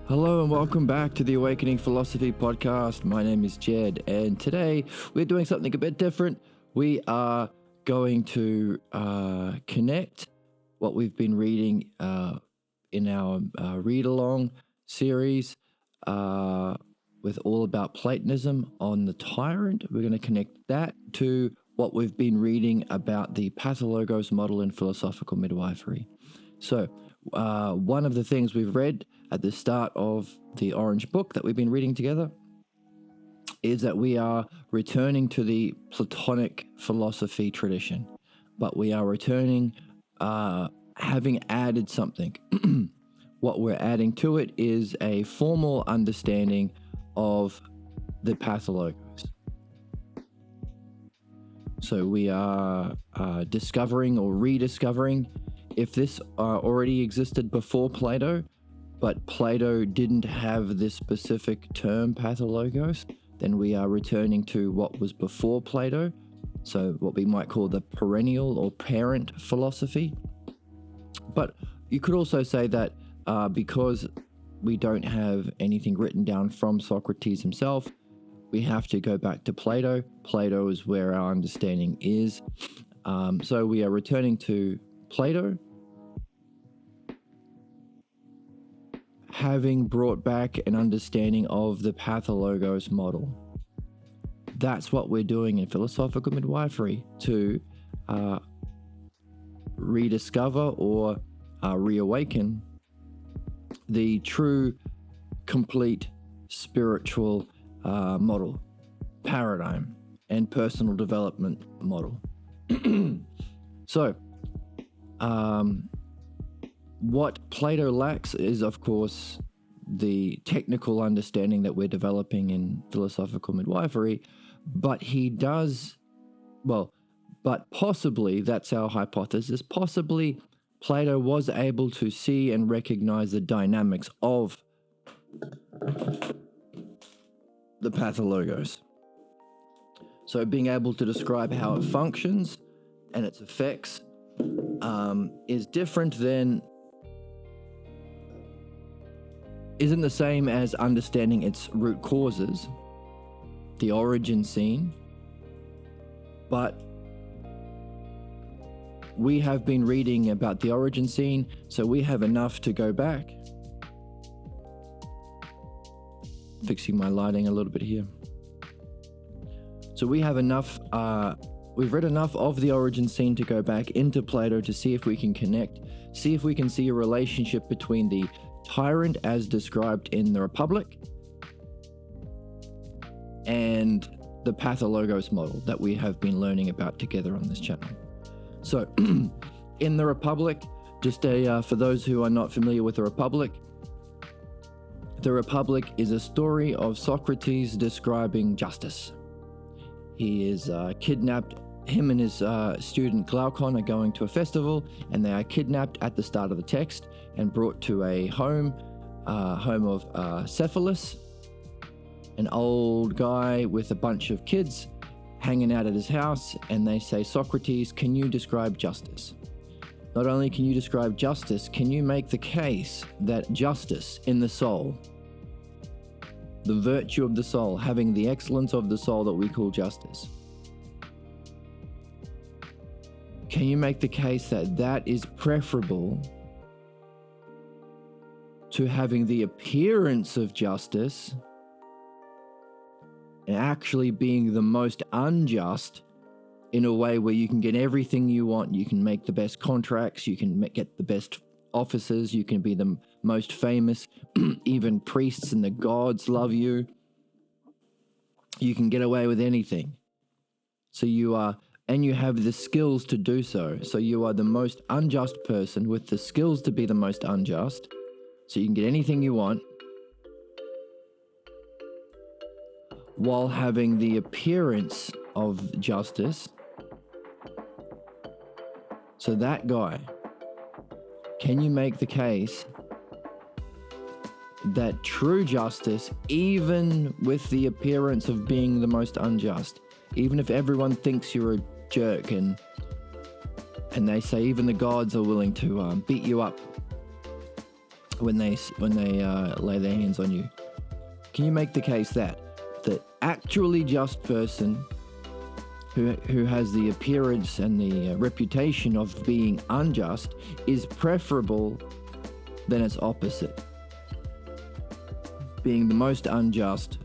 Hello and welcome back to the Awakening Philosophy podcast. My name is Jed, and today we're doing something a bit different. We are going to connect what we've been reading in our read-along series with all about Platonism on the Tyrant. We're going to connect that to what we've been reading about the Pathologos Model in philosophical midwifery. So one of the things we've read at the start of the Orange Book that we've been reading together is that we are returning to the Platonic philosophy tradition, but we are returning having added something. What we're adding to it is a formal understanding of the Pathologos. So we are discovering or rediscovering if this already existed before Plato, but Plato didn't have this specific term, pathologos, then we are returning to what was before Plato, so what we might call the perennial or parent philosophy. But you could also say that because we don't have anything written down from Socrates himself, we have to go back to Plato. Plato is where our understanding is. So we are returning to Plato, having brought back an understanding of the Pathologos model. That's what we're doing in philosophical midwifery, to rediscover or reawaken the true, complete spiritual model, paradigm, and personal development model. So, what Plato lacks is, of course, the technical understanding that we're developing in philosophical midwifery, but he does, but possibly, that's our hypothesis, possibly Plato was able to see and recognize the dynamics of the Pathologos. So being able to describe how it functions and its effects is different than, isn't the same as understanding its root causes, the origin scene, but we have been reading about the origin scene, so we have enough to go back. Fixing my lighting a little bit here. So we have enough, we've read enough of the origin scene to go back into Plato to see if we can connect, see if we can see a relationship between the Tyrant as described in the Republic and the Pathologos model that we have been learning about together on this channel. So in the Republic, just for those who are not familiar with the Republic is a story of Socrates describing justice. He is kidnapped. Him and his student Glaucon are going to a festival, and they are kidnapped at the start of the text and brought to a home of Cephalus, an old guy with a bunch of kids hanging out at his house, and they say, Socrates, can you describe justice? Not only can you describe justice, can you make the case that justice in the soul, the virtue of the soul, having the excellence of the soul that we call justice, can you make the case that that is preferable to having the appearance of justice and actually being the most unjust in a way where you can get everything you want, you can make the best contracts, you can get the best officers, you can be the most famous, even priests and the gods love you. You can get away with anything. So you are, and you have the skills to do so. So you are the most unjust person with the skills to be the most unjust. So you can get anything you want while having the appearance of justice. So that guy, can you make the case that true justice, even with the appearance of being the most unjust, even if everyone thinks you're a jerk and they say even the gods are willing to beat you up when they lay their hands on you. Can you make the case that the actually just person who has the appearance and the reputation of being unjust is preferable than its opposite, being the most unjust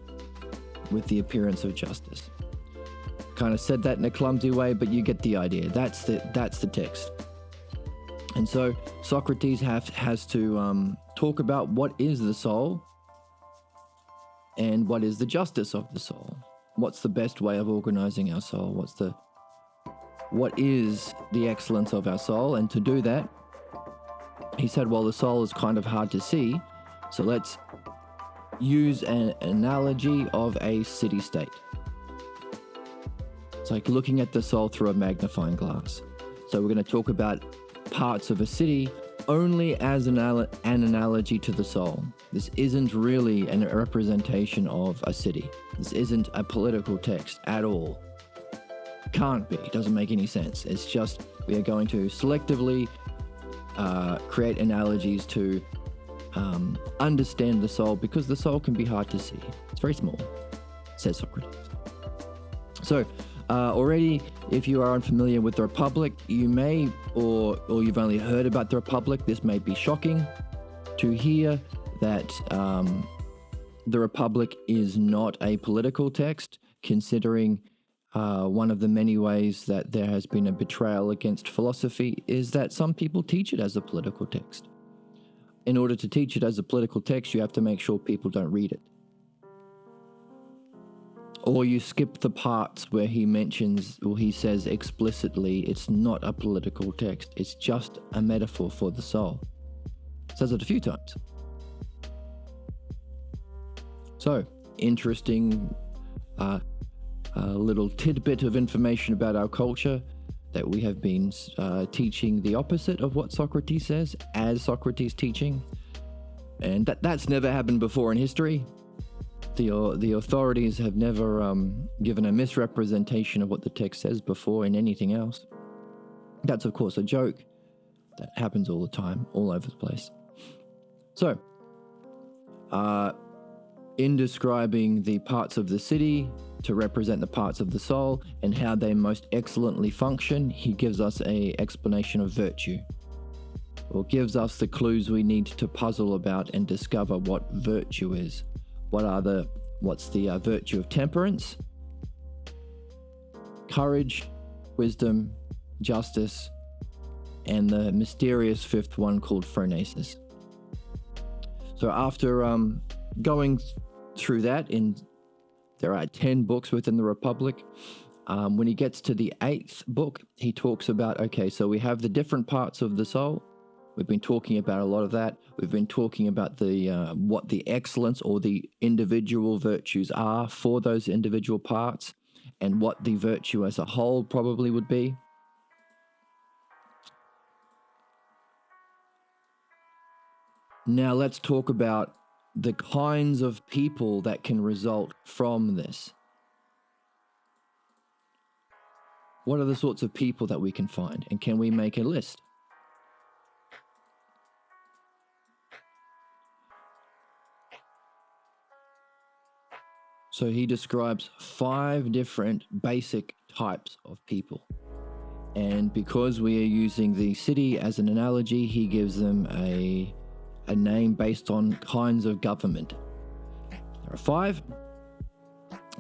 with the appearance of justice? Kind of said that in a clumsy way, but you get the idea. That's the text. And so Socrates has to talk about what is the soul and what is the justice of the soul. What's the best way of organizing our soul? What is the excellence of our soul? And to do that, he said, well, the soul is kind of hard to see, so let's use an analogy of a city-state. It's like looking at the soul through a magnifying glass. So we're going to talk about parts of a city only as an analogy to the soul. This isn't really a representation of a city. This isn't a political text at all. Can't be. It doesn't make any sense. It's just we are going to selectively create analogies to understand the soul, because the soul can be hard to see. It's very small, says Socrates. So already, if you are unfamiliar with the Republic, you may, or you've only heard about the Republic, this may be shocking to hear that the Republic is not a political text, considering one of the many ways that there has been a betrayal against philosophy is that some people teach it as a political text. In order to teach it as a political text, you have to make sure people don't read it. Or you skip the parts where he mentions, or he says explicitly, it's not a political text, it's just a metaphor for the soul. Says it a few times. So, interesting little tidbit of information about our culture, that we have been teaching the opposite of what Socrates says as Socrates teaching. And that's never happened before in history. The authorities have never given a misrepresentation of what the text says before in anything else. That's, of course, a joke. That happens all the time, all over the place. So, in describing the parts of the city to represent the parts of the soul and how they most excellently function, he gives us an explanation of virtue, or gives us the clues we need to puzzle about and discover what virtue is. What's the virtue of temperance, courage, wisdom, justice, and the mysterious fifth one called phronesis. So after going through that, there are 10 books within the Republic. When he gets to the 8th book, he talks about, okay, so we have the different parts of the soul. We've been talking about a lot of that. We've been talking about the what the excellence or the individual virtues are for those individual parts, and what the virtue as a whole probably would be. Now let's talk about the kinds of people that can result from this. What are the sorts of people that we can find, and can we make a list? So he describes 5 different basic types of people. And because we are using the city as an analogy, he gives them a name based on kinds of government. There are 5.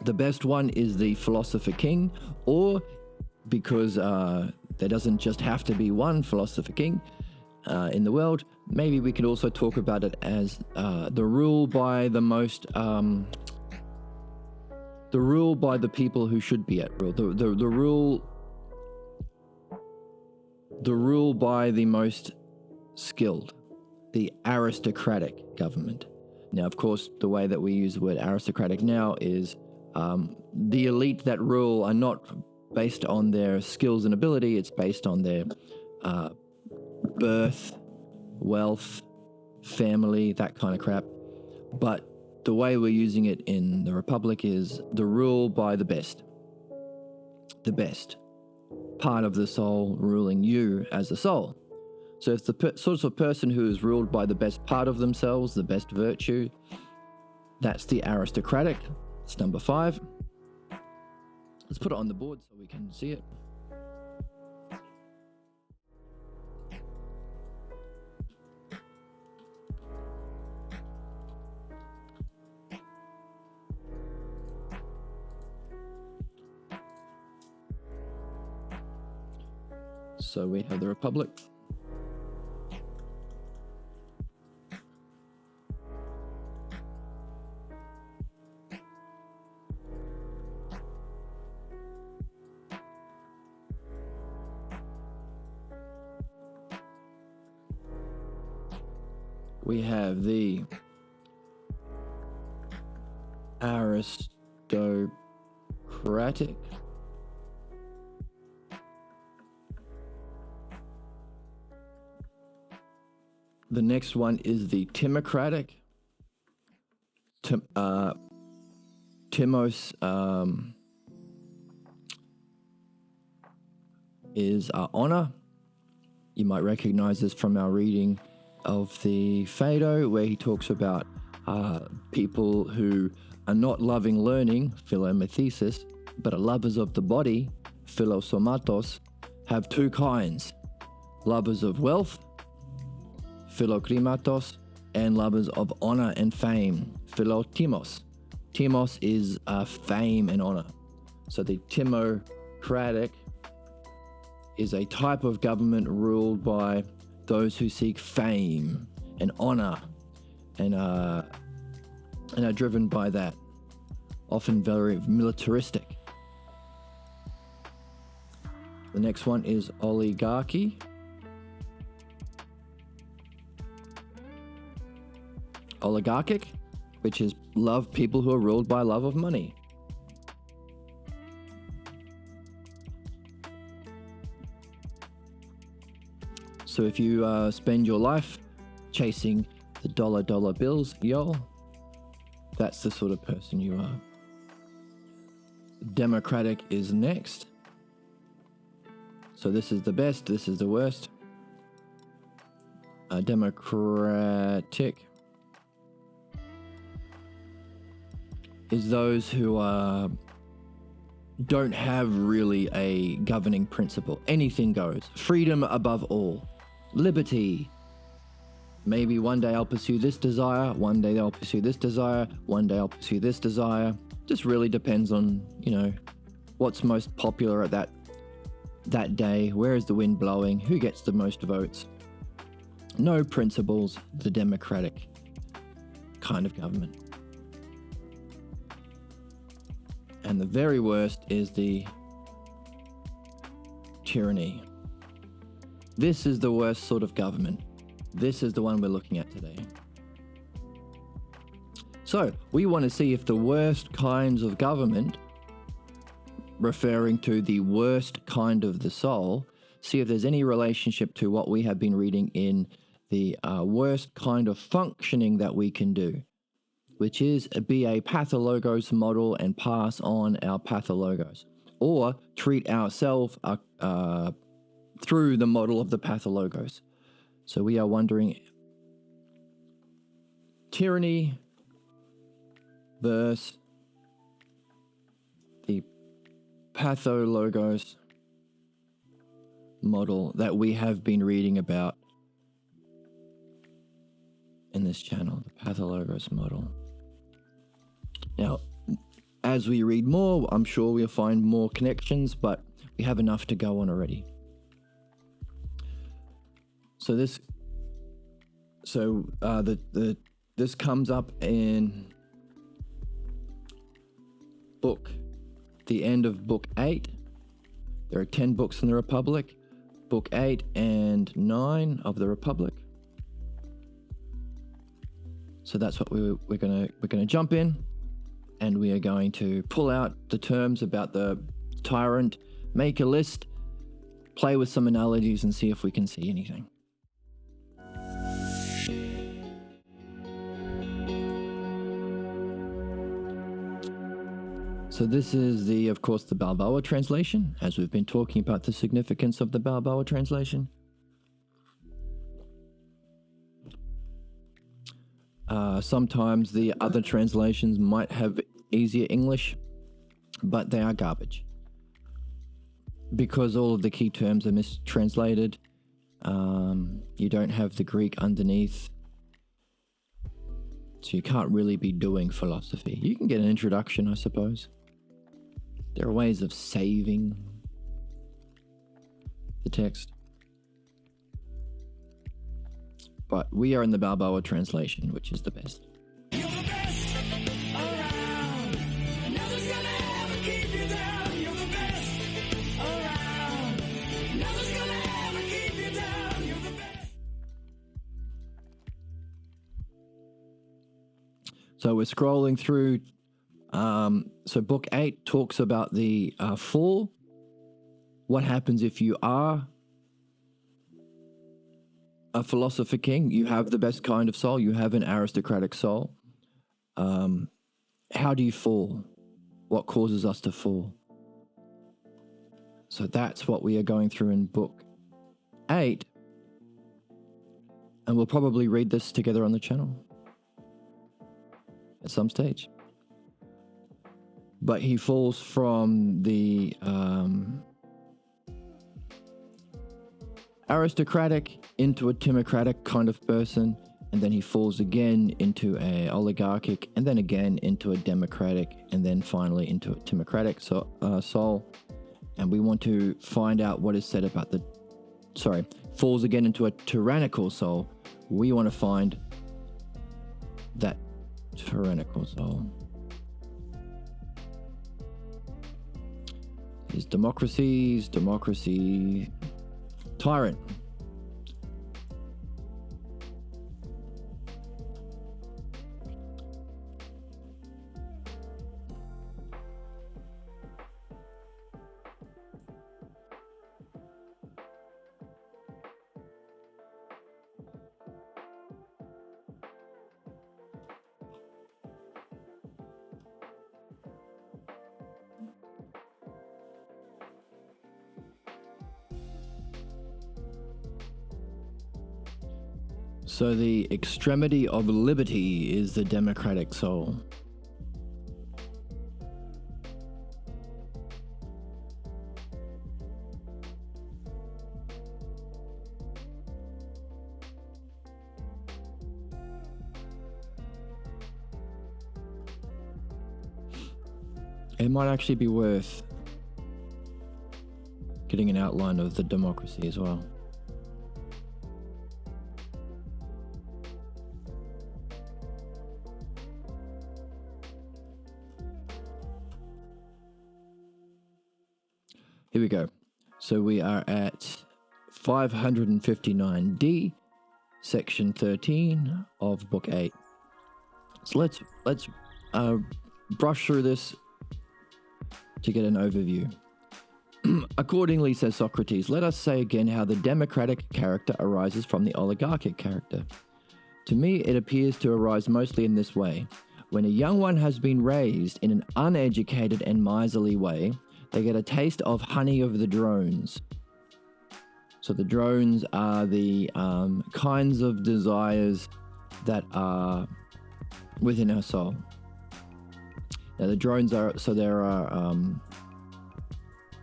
The best one is the philosopher king, or because there doesn't just have to be one philosopher king in the world, maybe we could also talk about it as the rule by the most... the rule by the people who should be at rule. The rule by the most skilled. The aristocratic government. Now, of course, the way that we use the word aristocratic now is the elite that rule are not based on their skills and ability. It's based on their birth, wealth, family, that kind of crap. But the way we're using it in the Republic is the rule by the best. The best part of the soul ruling you as a soul. So it's the sort of person who is ruled by the best part of themselves, the best virtue. That's the aristocratic. It's number 5. Let's put it on the board so we can see it. So we have the Republic. We have the aristocratic. The next one is the timocratic. Timos is honor. You might recognize this from our reading of the Phaedo, where he talks about people who are not loving learning, philomethesis, but are lovers of the body, philosomatos, have 2 kinds: lovers of wealth, philokrimatos, and lovers of honor and fame, philotimos. Timos is fame and honor. So the timocratic is a type of government ruled by those who seek fame and honor and are driven by that, often very militaristic. The next one is oligarchy. Oligarchic, which is people who are ruled by love of money. So if you spend your life chasing the dollar bills, that's the sort of person you are. Democratic is next. So this is the best, this is the worst. Democratic is those who don't have really a governing principle. Anything goes. Freedom above all. Liberty. Maybe one day I'll pursue this desire, one day I'll pursue this desire, one day I'll pursue this desire. Just really depends on, what's most popular at that day, where is the wind blowing, who gets the most votes. No principles, the democratic kind of government. And the very worst is the tyranny. This is the worst sort of government. This is the one we're looking at today. So we want to see if the worst kinds of government, referring to the worst kind of the soul, see if there's any relationship to what we have been reading in the worst kind of functioning that we can do, which is be a Pathologos model and pass on our Pathologos, or treat ourselves through the model of the Pathologos. So we are wondering, tyranny versus the Pathologos model that we have been reading about in this channel, the Pathologos model. Now, as we read more, I'm sure we'll find more connections, but we have enough to go on already. So this comes up in the end of book 8. There are 10 books in the Republic, book 8 and 9 of the Republic. So that's what we're gonna jump in, and we are going to pull out the terms about the Tyrant, make a list, play with some analogies, and see if we can see anything. So this is of course, the Balboa translation, as we've been talking about the significance of the Balboa translation. Sometimes the other translations might have easier English, but they are garbage because all of the key terms are mistranslated. You don't have the Greek underneath, so you can't really be doing philosophy. You can get an introduction, I suppose. There are ways of saving the text. But we are in the Balboa translation, which is the best. You're the best around. Nothing's gonna ever keep you down. You're the best around. Nothing's gonna ever keep you down. You're the best. So we're scrolling through. So book 8 talks about the fall. What happens if you are a philosopher king? You have the best kind of soul. You have an aristocratic soul. How do you fall? What causes us to fall? So that's what we are going through in book 8. And we'll probably read this together on the channel at some stage. But he falls from the aristocratic into a timocratic kind of person, and then he falls again into a oligarchic, and then again into a democratic, and then finally into a timocratic soul. And we want to find out what is said about falls again into a tyrannical soul. We want to find that tyrannical soul. Is democracy, Tyrant. So the extremity of liberty is the democratic soul. It might actually be worth getting an outline of the democracy as well. Here we go. So we are at 559D, section 13 of book 8. So let's brush through this to get an overview. Accordingly, says Socrates, let us say again how the democratic character arises from the oligarchic character. To me, it appears to arise mostly in this way. When a young one has been raised in an uneducated and miserly way, they get a taste of honey of the drones. So the drones are the kinds of desires that are within our soul. Now the drones there are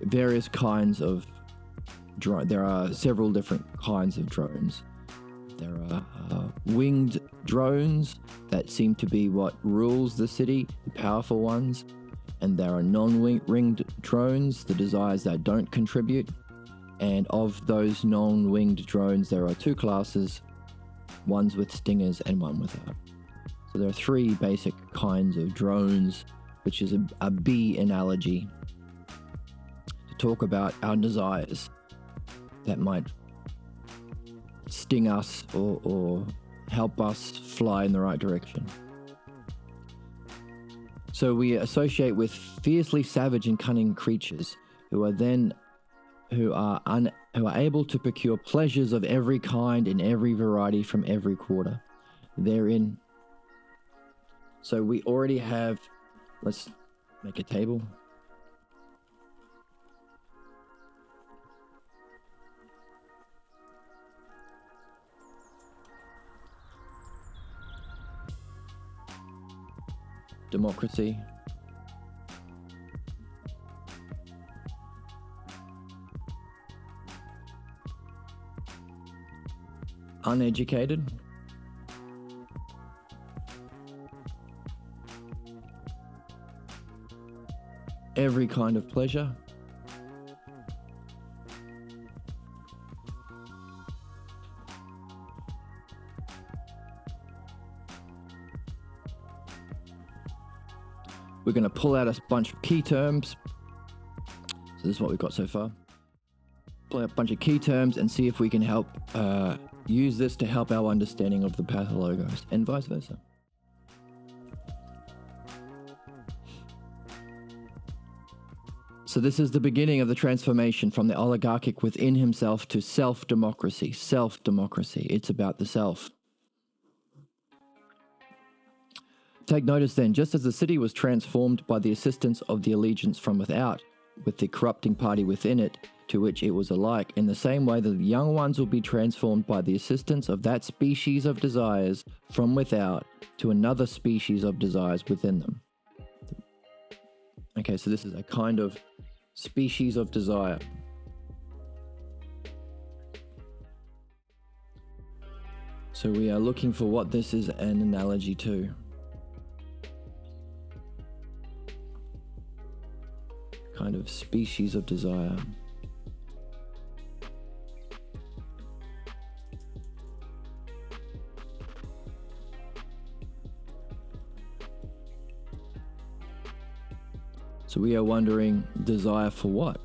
various kinds of there are several different kinds of drones. There are winged drones that seem to be what rules the city, the powerful ones. And there are non-winged drones, the desires that don't contribute. And of those non-winged drones, there are two classes, ones with stingers and one without. So there are three basic kinds of drones, which is a bee analogy to talk about our desires that might sting us or help us fly in the right direction. So we associate with fiercely savage and cunning creatures who are able to procure pleasures of every kind in every variety from every quarter. Therein. So we already have. Let's make a table. democracy, uneducated, every kind of pleasure, we're going to pull out a bunch of key terms. So this is what we've got so far. Pull out a bunch of key terms and see if we can help use this to help our understanding of the Pathologos and vice versa. So this is the beginning of the transformation from the oligarchic within himself to self-democracy. Self-democracy. It's about the self. Take notice then, just as the city was transformed by the assistance of the allegiance from without, with the corrupting party within it, to which it was alike, in the same way the young ones will be transformed by the assistance of that species of desires from without to another species of desires within them. Okay, so this is a kind of species of desire. So we are looking for what this is an analogy to. Kind of species of desire. So we are wondering, desire for what?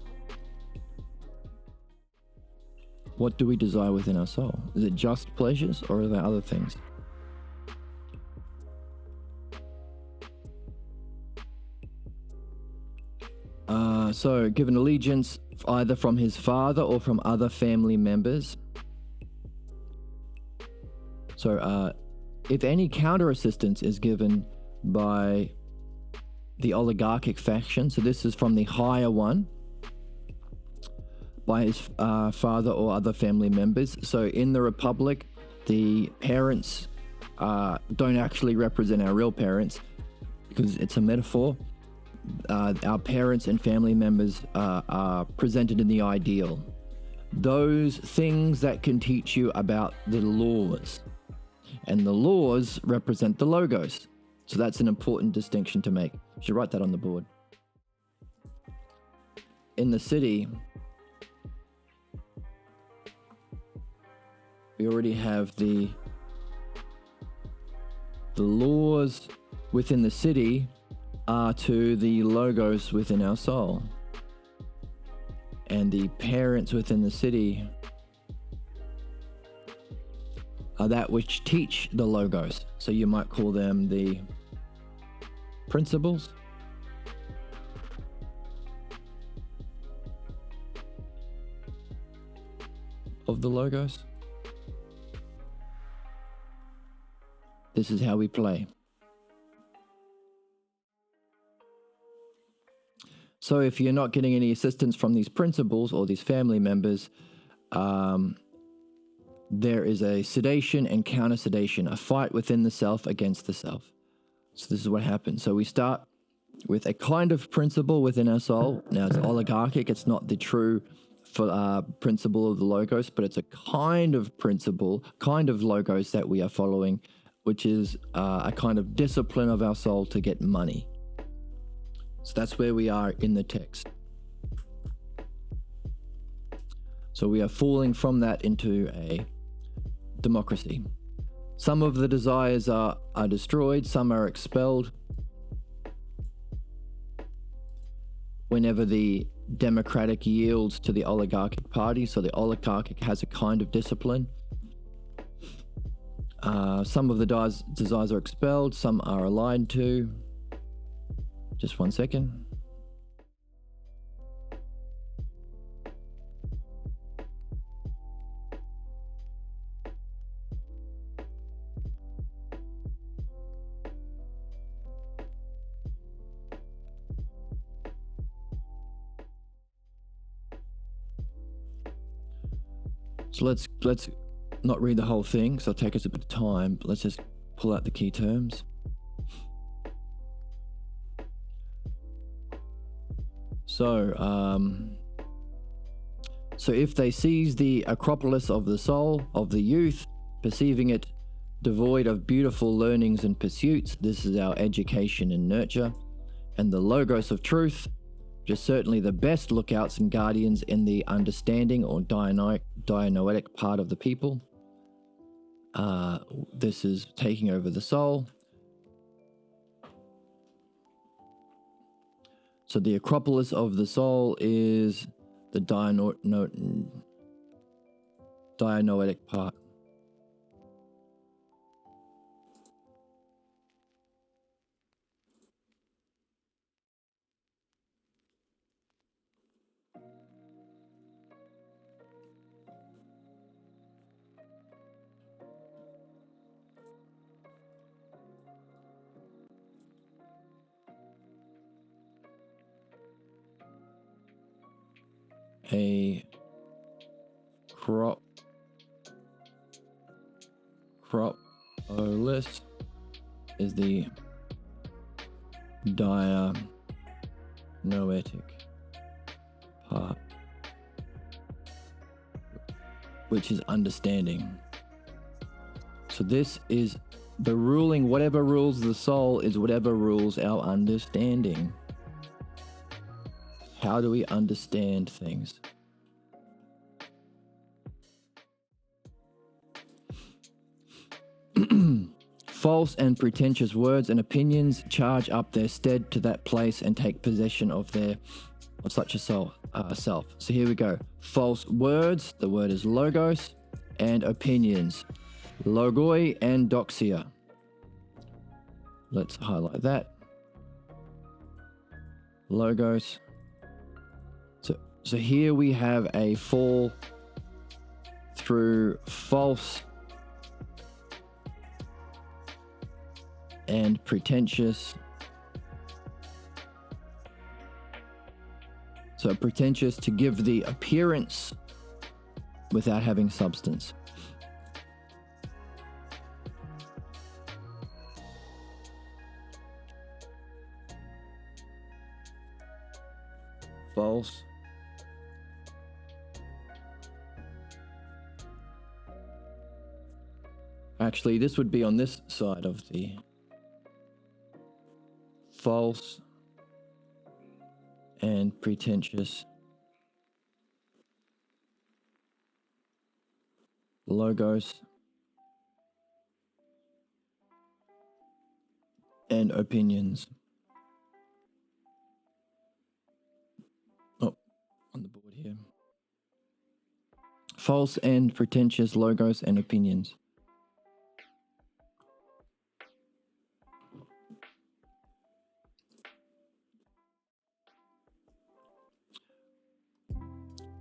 What do we desire within our soul? Is it just pleasures or are there other things? So given allegiance either from his father or from other family members. So if any counter assistance is given by the oligarchic faction, so this is from the higher one, by his father or other family members. So in the Republic, the parents don't actually represent our real parents because it's a metaphor. Our parents and family members are presented in the ideal. Those things that can teach you about the laws. And the laws represent the logos. So that's an important distinction to make. You should write that on the board. In the city, we already have the laws within the city are to the logos within our soul. And the parents within the city are that which teach the logos. So you might call them the principles. Of the logos. This is how we play. So if you're not getting any assistance from these principles or these family members, there is a sedation and counter sedation, a fight within the self against the self. So this is what happens. So we start with a kind of principle within our soul. Now it's oligarchic. It's not the true principle of the logos, but it's a kind of principle, kind of logos that we are following, which is a kind of discipline of our soul to get money. So that's where we are in the text. So we are falling from that into a democracy. Some of the desires are destroyed, some are expelled. Whenever the democratic yields to the oligarchic party, so the oligarchic has a kind of discipline. Some of the desires are expelled, some are aligned to. Just one second. So let's not read the whole thing, so it'll take us a bit of time, but let's just pull out the key terms. So if they seize the Acropolis of the soul of the youth, perceiving it devoid of beautiful learnings and pursuits, this is our education and nurture, and the Logos of truth, which is certainly the best lookouts and guardians in the understanding or dianoetic part of the people. This is taking over the soul. So the Acropolis of the soul is the dianoetic part. A Acropolis is the dianoetic part, which is understanding. So this is the ruling, whatever rules the soul is whatever rules our understanding. How do we understand things? False and pretentious words and opinions charge up their stead to that place and take possession of such a self. So here we go. False words, the word is logos, and opinions, logoi and doxia. Let's highlight that. Logos. So here we have a fall through false and pretentious. So pretentious to give the appearance without having substance. False. Actually, this would be on this side of the false and pretentious. Logos and opinions. Oh, on the board here. False and pretentious logos and opinions.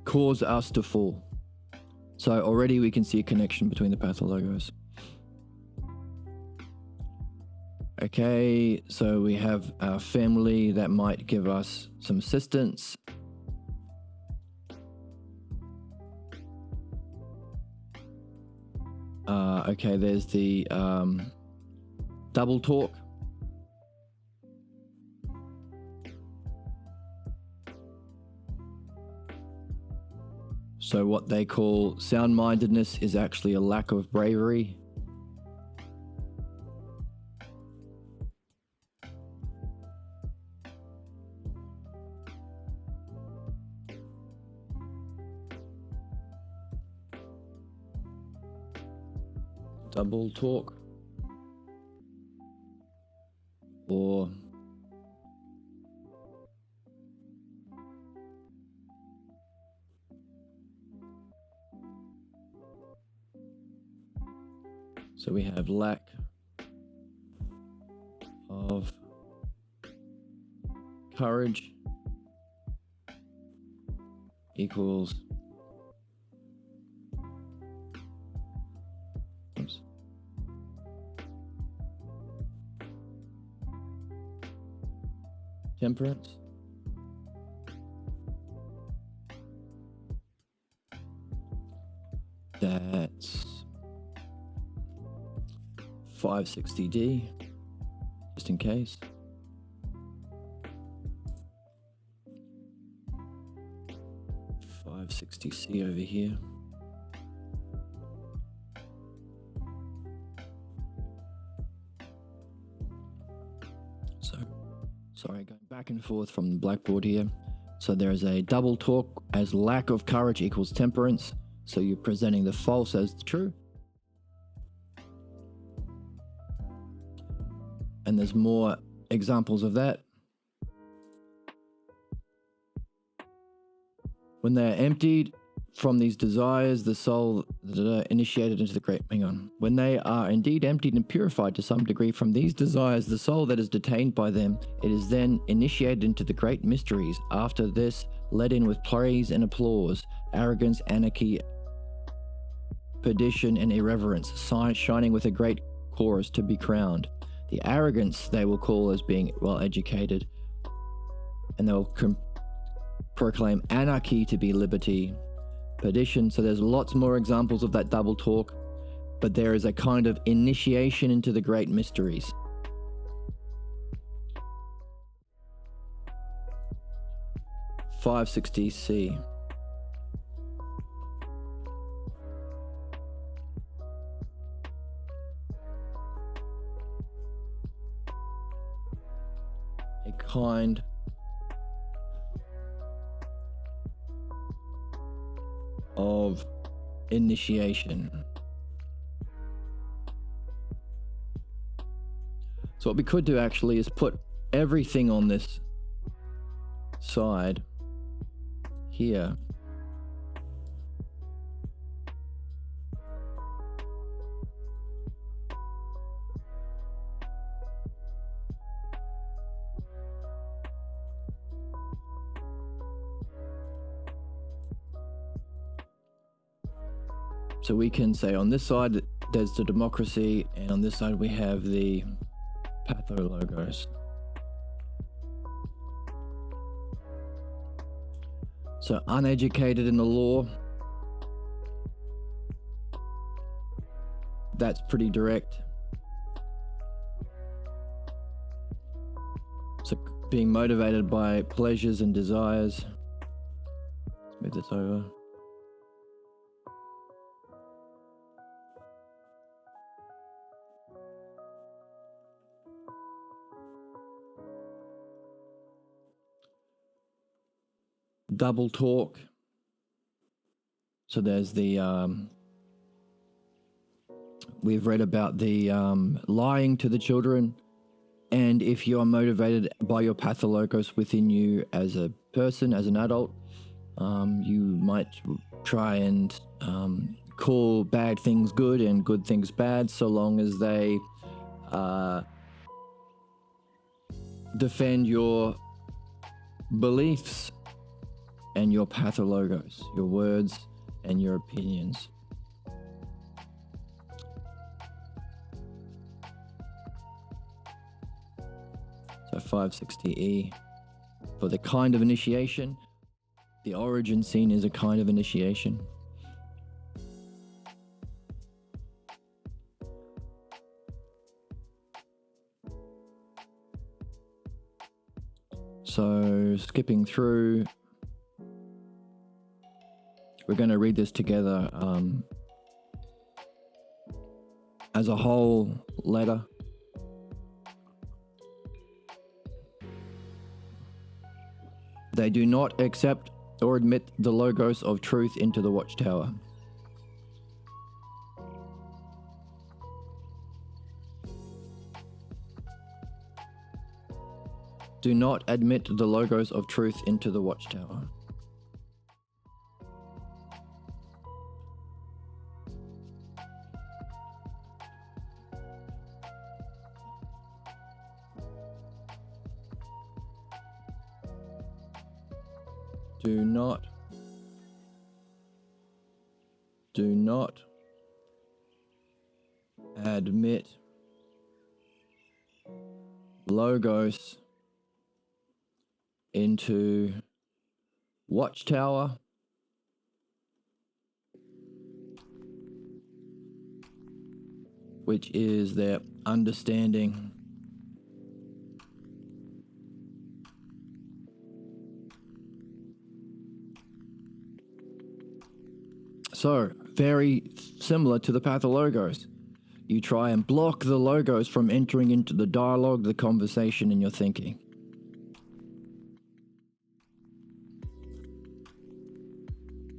Cause us to fall. So already we can see a connection between the pathologos. Okay, so we have our family that might give us some assistance. Okay, there's the double talk. So what they call sound-mindedness is actually a lack of bravery. Double talk. Or so we have lack of courage equals temperance. That's 560D, just in case. 560C over here. So, sorry, going back and forth from the blackboard here. So there is a double talk as lack of courage equals temperance. So you're presenting the false as the true. And there's more examples of that. When they are emptied from these desires, the soul initiated into the great... When they are indeed emptied and purified to some degree from these desires, the soul that is detained by them, it is then initiated into the great mysteries. After this, led in with praise and applause, arrogance, anarchy, perdition, and irreverence, shining with a great chorus to be crowned. The arrogance they will call as being well educated, and they'll proclaim anarchy to be liberty, perdition. So there's lots more examples of that double talk, but there is a kind of initiation into the great mysteries. (560C). A kind of initiation. So what we could do actually is put everything on this side here. So we can say on this side there's the democracy, and on this side we have the pathologos. So uneducated in the law, that's pretty direct. So being motivated by pleasures and desires. Let's move this over. Double talk. So there's the we've read about the lying to the children, and if you are motivated by your pathologos within you as a person, as an adult, you might try and call bad things good and good things bad, so long as they defend your beliefs and your pathologos, your words and your opinions. So 560E for the kind of initiation. The origin scene is a kind of initiation. So skipping through, we're going to read this together as a whole letter. They do not accept or admit the logos of truth into the watchtower. Do not admit the logos of truth into the watchtower. Do not admit logos into watchtower, which is their understanding So, very similar to the Pathologos. You try and block the logos from entering into the dialogue, the conversation, and your thinking.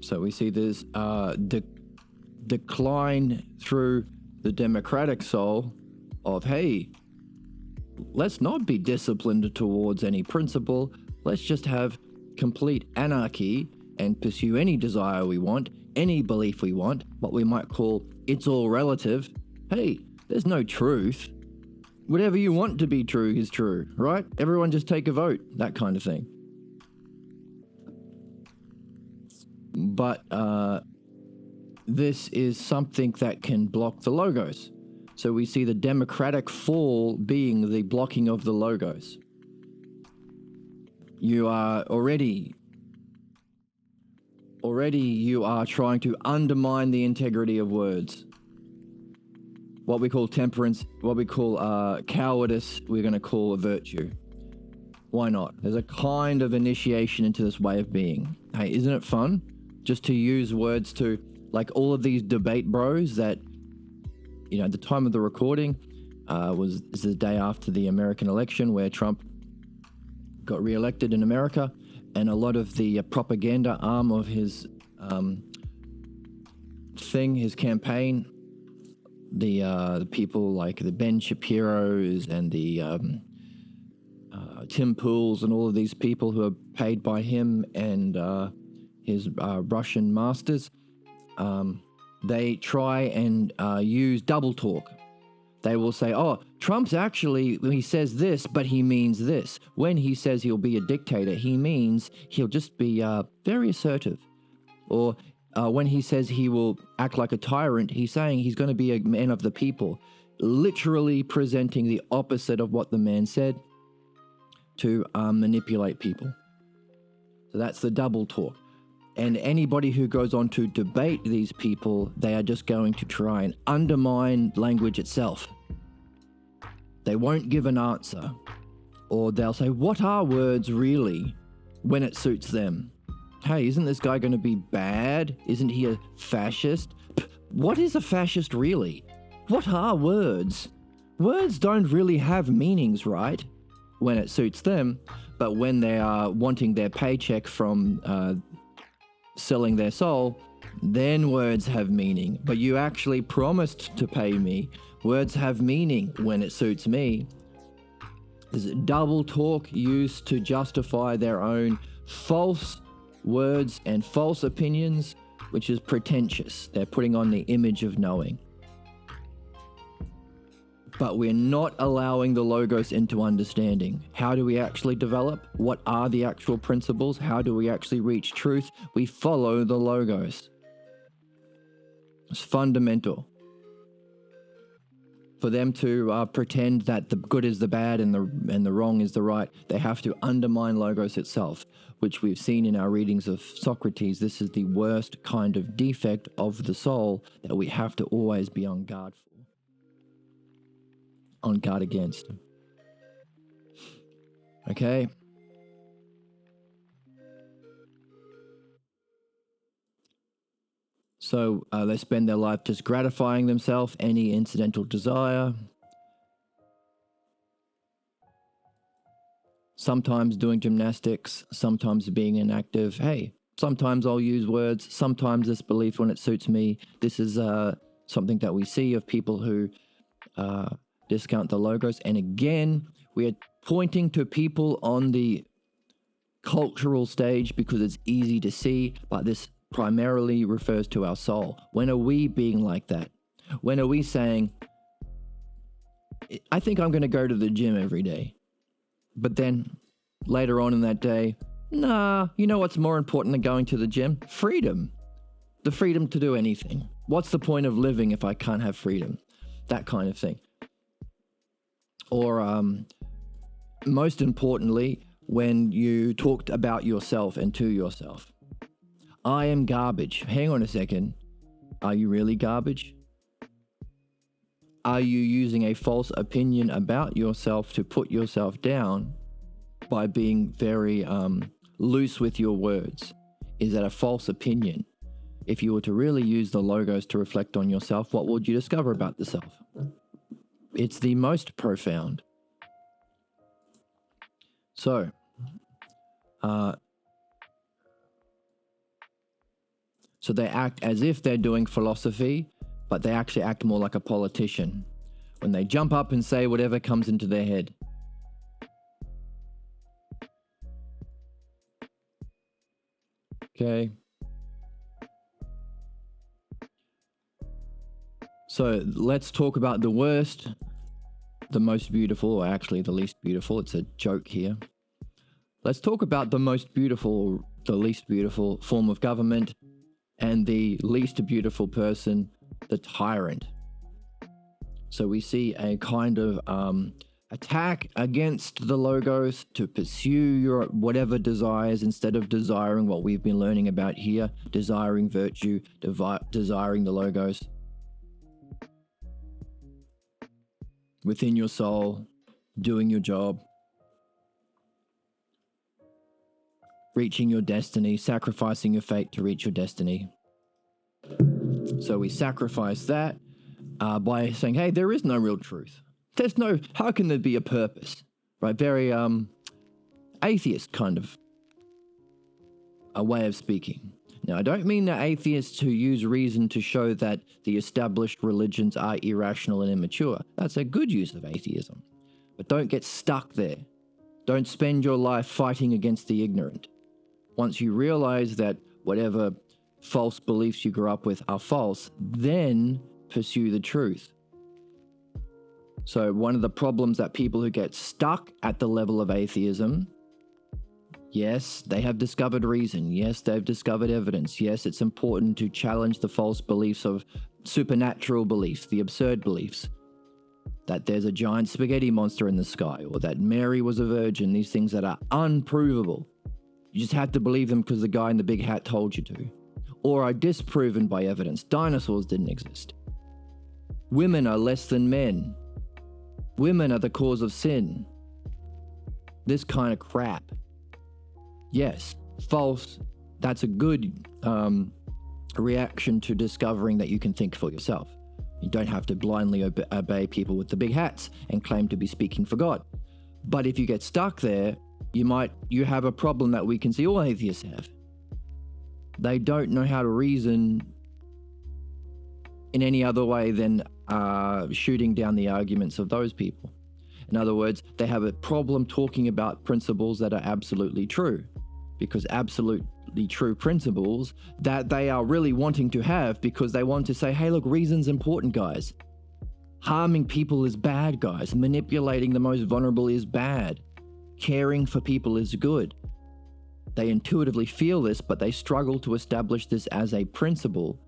So we see this decline through the democratic soul of, hey, let's not be disciplined towards any principle. Let's just have complete anarchy and pursue any desire we want, any belief we want, what we might call it's all relative. Hey, there's no truth. Whatever you want to be true is true, right? Everyone just take a vote, that kind of thing. But this is something that can block the logos. So we see the democratic fall being the blocking of the logos. You are already you are trying to undermine the integrity of words. What we call temperance, what we call cowardice, we're going to call a virtue. Why not? There's a kind of initiation into this way of being. Hey, isn't it fun? Just to use words to, like all of these debate bros that, you know, at the time of the recording, this is the day after the American election where Trump got reelected in America, and a lot of the propaganda arm of his his campaign, the people like the Ben Shapiro's and the Tim Pools and all of these people who are paid by him and his Russian masters, they try and use double talk. They will say, oh, Trump's actually, when he says this, but he means this. When he says he'll be a dictator, he means he'll just be very assertive. Or when he says he will act like a tyrant, he's saying he's going to be a man of the people, literally presenting the opposite of what the man said to manipulate people. So that's the double talk. And anybody who goes on to debate these people, they are just going to try and undermine language itself. They won't give an answer. Or they'll say, what are words really, when it suits them? Hey, isn't this guy going to be bad? Isn't he a fascist? What is a fascist really? What are words? Words don't really have meanings, right? When it suits them, but when they are wanting their paycheck from selling their soul, then words have meaning. But you actually promised to pay me. Words have meaning when it suits me. There's double talk used to justify their own false words and false opinions, which is pretentious. They're putting on the image of knowing. But we're not allowing the logos into understanding. How do we actually develop? What are the actual principles? How do we actually reach truth? We follow the logos. It's fundamental. For them to pretend that the good is the bad and the wrong is the right, they have to undermine logos itself, which we've seen in our readings of Socrates. This is the worst kind of defect of the soul that we have to always be on guard for. On guard against. Okay. So they spend their life just gratifying themselves, any incidental desire. Sometimes doing gymnastics, sometimes being inactive. Hey, sometimes I'll use words, sometimes this belief when it suits me. This is something that we see of people who discount the logos. And again, we are pointing to people on the cultural stage because it's easy to see, but this primarily refers to our soul. When are we being like that? When are we saying, I think I'm going to go to the gym every day, but then later on in that day, nah, you know what's more important than going to the gym? Freedom. The freedom to do anything. What's the point of living if I can't have freedom? That kind of thing. Or most importantly, when you talked about yourself and to yourself. I am garbage. Hang on a second. Are you really garbage? Are you using a false opinion about yourself to put yourself down by being very loose with your words? Is that a false opinion? if you were to really use the logos to reflect on yourself, what would you discover about the self? It's the most profound. So, so they act as if they're doing philosophy, but they actually act more like a politician when they jump up and say whatever comes into their head. Okay. So let's talk about the worst, the most beautiful, or actually the least beautiful. It's a joke here. Let's talk about the most beautiful, the least beautiful form of government, and the least beautiful person, the tyrant. So we see a kind of attack against the logos to pursue your whatever desires instead of desiring what we've been learning about here, desiring virtue, desiring the logos within your soul, doing your job, reaching your destiny, sacrificing your fate to reach your destiny. So we sacrifice that by saying, hey, there is no real truth. There's no, how can there be a purpose? Right? Very atheist kind of a way of speaking. Now, I don't mean that atheists who use reason to show that the established religions are irrational and immature. That's a good use of atheism. But don't get stuck there. Don't spend your life fighting against the ignorant. Once you realize that whatever false beliefs you grew up with are false, then pursue the truth. So one of the problems that people who get stuck at the level of atheism, yes, they have discovered reason. Yes, they've discovered evidence. Yes, it's important to challenge the false beliefs of supernatural beliefs, the absurd beliefs, that there's a giant spaghetti monster in the sky, or that Mary was a virgin, these things that are unprovable. You just have to believe them because the guy in the big hat told you to, or are disproven by evidence. Dinosaurs didn't exist. Women are less than men. Women are the cause of sin. This kind of crap. Yes, false. That's a good reaction to discovering that you can think for yourself. You don't have to blindly obey people with the big hats and claim to be speaking for God. But if you get stuck there, you have a problem that we can see all atheists have. They don't know how to reason in any other way than shooting down the arguments of those people. In other words, they have a problem talking about principles that are absolutely true, because absolutely true principles that they are really wanting to have because they want to say, hey, look, reason's important, guys. Harming people is bad, guys. Manipulating the most vulnerable is bad. Caring for people is good. They intuitively feel this, but they struggle to establish this as a principle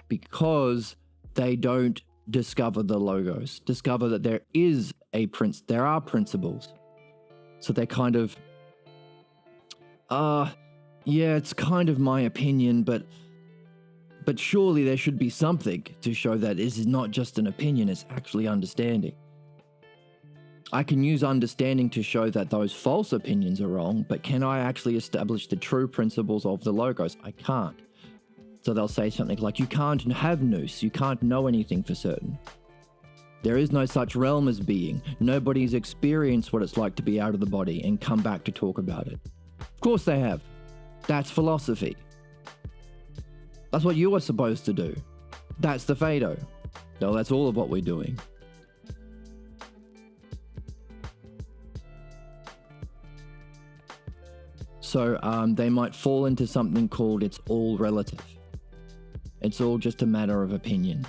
because they don't discover the logos, discover that there are principles. So they're kind of, yeah, it's kind of my opinion, but surely there should be something to show that this is not just an opinion, it's actually understanding. I can use understanding to show that those false opinions are wrong, but can I actually establish the true principles of the logos? I can't. So they'll say something like, you can't have nous, you can't know anything for certain. There is no such realm as being. Nobody's experienced what it's like to be out of the body and come back to talk about it. Of course they have. That's philosophy. That's what you are supposed to do. That's the Phaedo. No, that's all of what we're doing. So they might fall into something called it's all relative. It's all just a matter of opinion.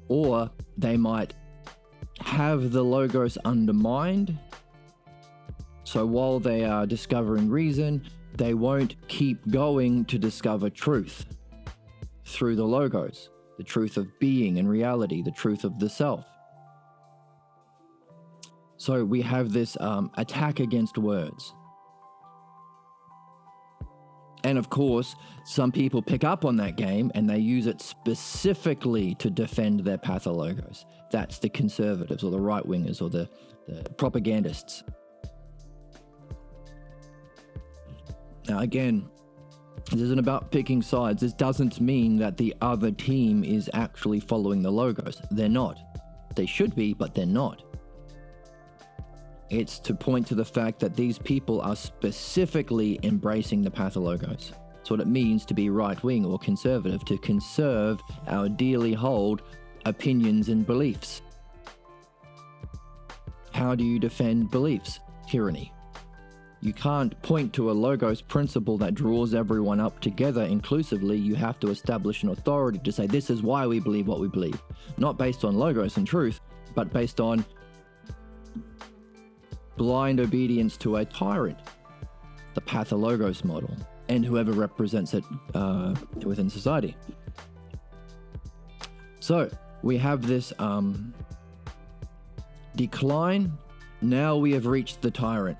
Or they might have the logos undermined. So while they are discovering reason, they won't keep going to discover truth through the logos, the truth of being and reality, the truth of the self. So we have this attack against words. And of course, some people pick up on that game and they use it specifically to defend their pathologos. That's the conservatives or the right-wingers or the propagandists. Now again, This isn't about picking sides. This doesn't mean that the other team is actually following the logos. They're not. They should be, but they're not. It's to point to the fact that these people are specifically embracing the Pathologos. It's what it means to be right-wing or conservative, to conserve our dearly held opinions and beliefs. How do you defend beliefs? Tyranny. You can't point to a logos principle that draws everyone up together inclusively. You have to establish an authority to say this is why we believe what we believe. Not based on logos and truth, but based on blind obedience to a tyrant, the Pathologos model, and whoever represents it within society. So we have this decline. Now we have reached the tyrant.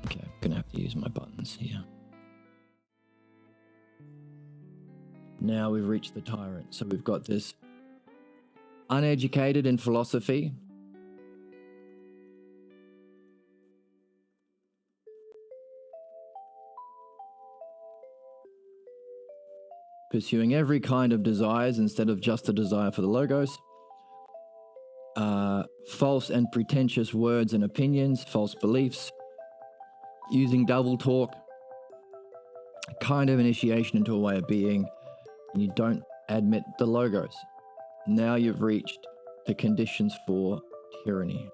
Okay, I'm gonna have to use my buttons here. Now we've reached the tyrant. So we've got this uneducated in philosophy, pursuing every kind of desires instead of just the desire for the logos, false and pretentious words and opinions, false beliefs, using double talk, kind of initiation into a way of being, and you don't admit the logos. Now you've reached the conditions for tyranny.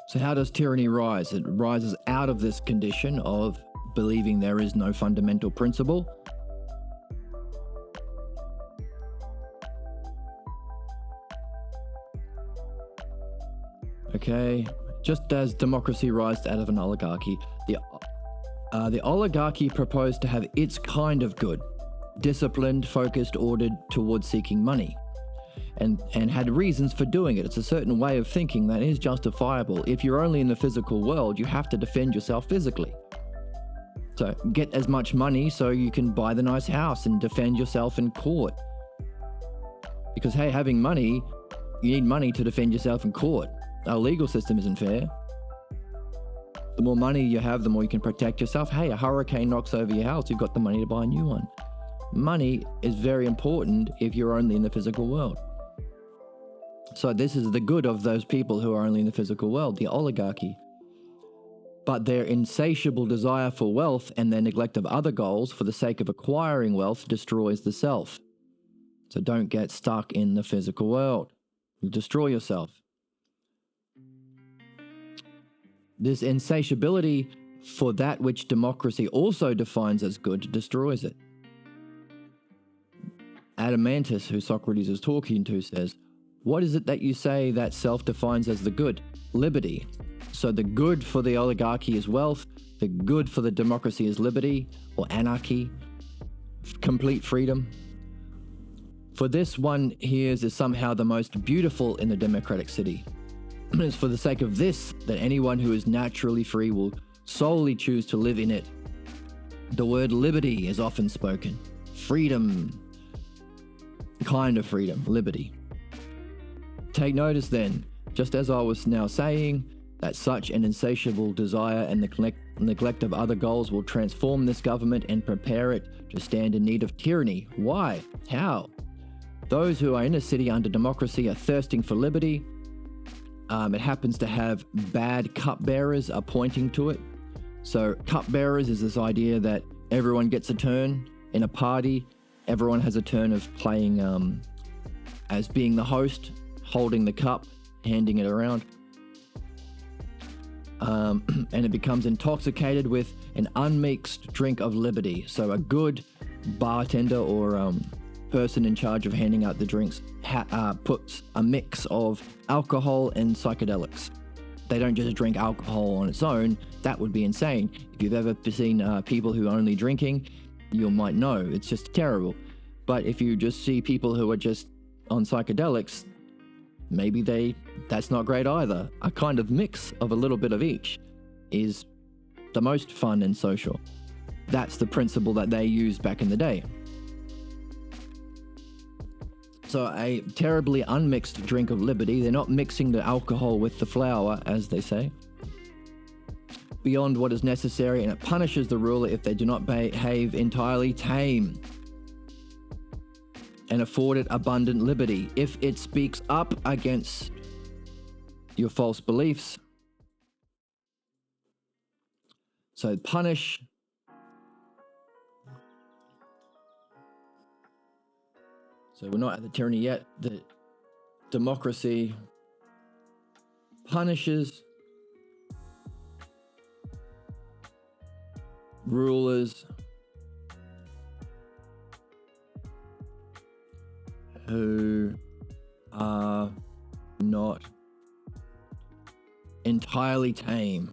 So how does tyranny rise? It rises out of this condition of believing there is no fundamental principle. Okay, just as democracy rises out of an oligarchy, the oligarchy proposed to have its kind of good, disciplined, focused, ordered towards seeking money. And had reasons for doing it. It's a certain way of thinking that is justifiable. If you're only in the physical world, you have to defend yourself physically. So get as much money so you can buy the nice house and defend yourself in court. Because, hey, having money, you need money to defend yourself in court. Our legal system isn't fair. The more money you have, the more you can protect yourself. Hey, a hurricane knocks over your house, you've got the money to buy a new one. Money is very important if you're only in the physical world. So this is the good of those people who are only in the physical world, the oligarchy. But their insatiable desire for wealth and their neglect of other goals for the sake of acquiring wealth destroys the self. So don't get stuck in the physical world. You'll destroy yourself. This insatiability for that which democracy also defines as good destroys it. Adeimantus, who Socrates is talking to, says, "What is it that you say that self defines as the good? Liberty. So the good for the oligarchy is wealth, the good for the democracy is liberty or anarchy, complete freedom. For this one hears is somehow the most beautiful in the democratic city. It is for the sake of this that anyone who is naturally free will solely choose to live in it. The word liberty is often spoken. Freedom, kind of freedom, liberty. Take notice then, just as I was now saying, that such an insatiable desire and neglect of other goals will transform this government and prepare it to stand in need of tyranny. Why? How? Those who are in a city under democracy are thirsting for liberty. It happens to have bad cupbearers appointing to it. So cupbearers is this idea that everyone gets a turn in a party. Everyone has a turn of playing as being the host, holding the cup, handing it around. And it becomes intoxicated with an unmixed drink of liberty. So a good bartender or person in charge of handing out the drinks puts a mix of alcohol and psychedelics They don't just drink alcohol on its own. That would be insane. If you've ever seen people who are only drinking, you might know it's just terrible. But if you just see people who are just on psychedelics, maybe that's not great either. A kind of mix of a little bit of each is the most fun and social. That's the principle that they used back in the day. So a terribly unmixed drink of liberty. They're not mixing the alcohol with the flower, as they say, beyond what is necessary, and it punishes the ruler if they do not behave entirely tame and afford it abundant liberty. If it speaks up against your false beliefs, so punish. So we're not at the tyranny yet. The democracy punishes rulers who are not entirely tame.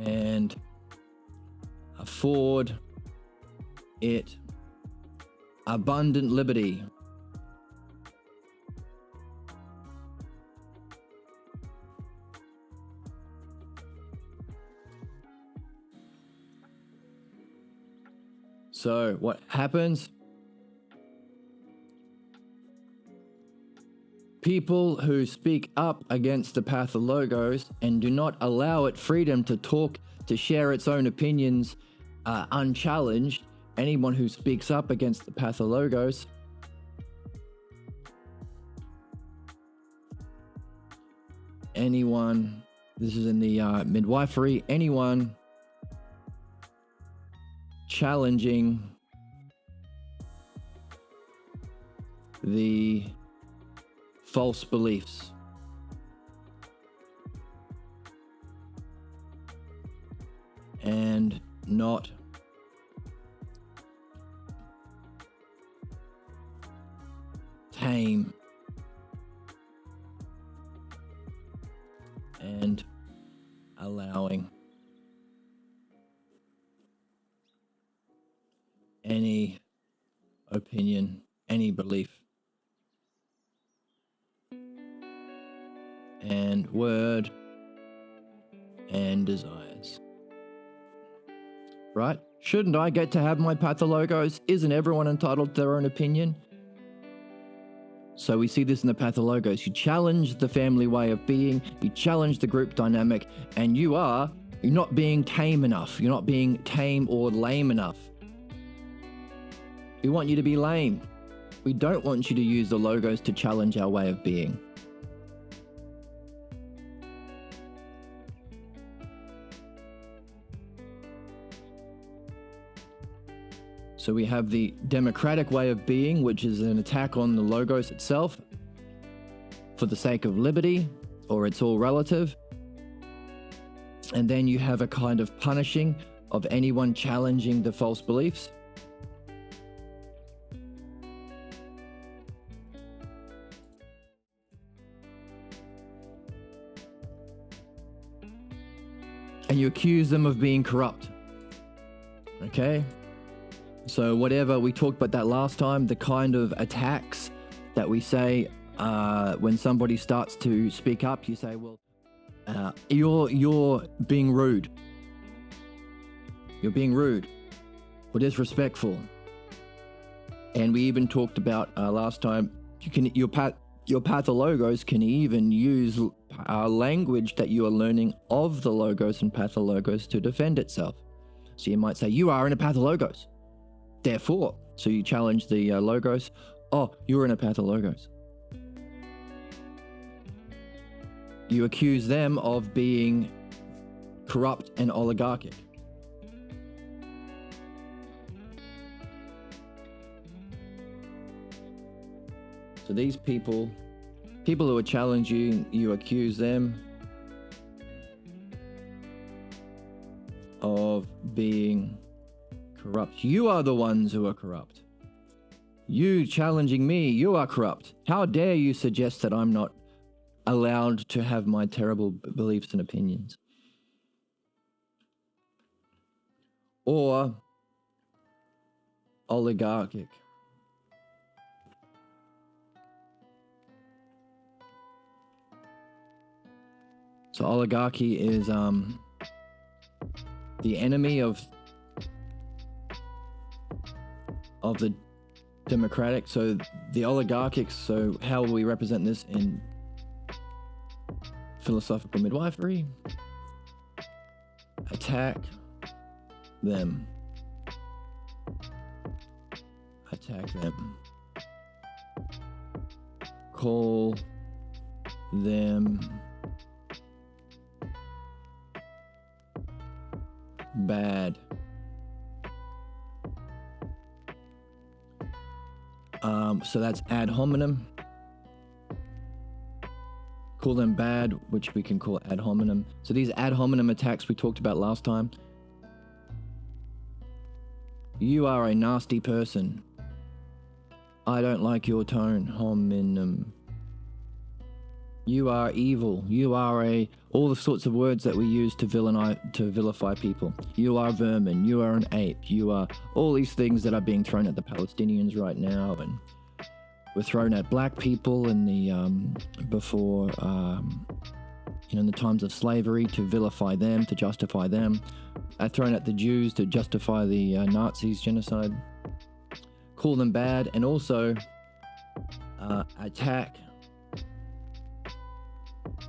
And afford it abundant liberty. So what happens? People who speak up against the Pathologos and do not allow it freedom to talk, to share its own opinions unchallenged, anyone who speaks up against the Pathologos anyone, this is in the Midwifery, anyone challenging the false beliefs and not tame and allowing any opinion, any belief and word and desires. Right? Shouldn't I get to have my Pathologos? Isn't everyone entitled to their own opinion? So we see this in the Pathologos. You challenge the family way of being, you challenge the group dynamic, and you're not being tame enough. You're not being tame or lame enough. We want you to be lame. We don't want you to use the logos to challenge our way of being. So we have the democratic way of being, which is an attack on the logos itself for the sake of liberty, or it's all relative. And then you have a kind of punishing of anyone challenging the false beliefs. And you accuse them of being corrupt. Okay? So whatever, we talked about that last time, the kind of attacks that we say when somebody starts to speak up, you say, well, you're being rude. You're being rude or disrespectful. And we even talked about last time, your Pathologos can even use language that you are learning of the logos and Pathologos to defend itself. So you might say, you are in a Pathologos. Therefore, so you challenge the logos. Oh, you're in a Pathologos. You accuse them of being corrupt and oligarchic. So these people who are challenging you accuse them being corrupt. You are the ones who are corrupt. You challenging me, you are corrupt. How dare you suggest that I'm not allowed to have my terrible beliefs and opinions? Or oligarchic. So oligarchy is the enemy of the democratic. So the oligarchics, so how we represent this in philosophical midwifery: attack them. Attack them. Call them bad. So that's ad hominem. Call them bad, which we can call ad hominem. So these ad hominem attacks we talked about last time. You are a nasty person. I don't like your tone. Hominem. You are evil. You are all the sorts of words that we use to vilify people. You are vermin. You are an ape. You are all these things that are being thrown at the Palestinians right now, and were thrown at black people in the before in the times of slavery to vilify them, to justify them. Thrown at the Jews to justify the Nazis' genocide. Call them bad, and also attack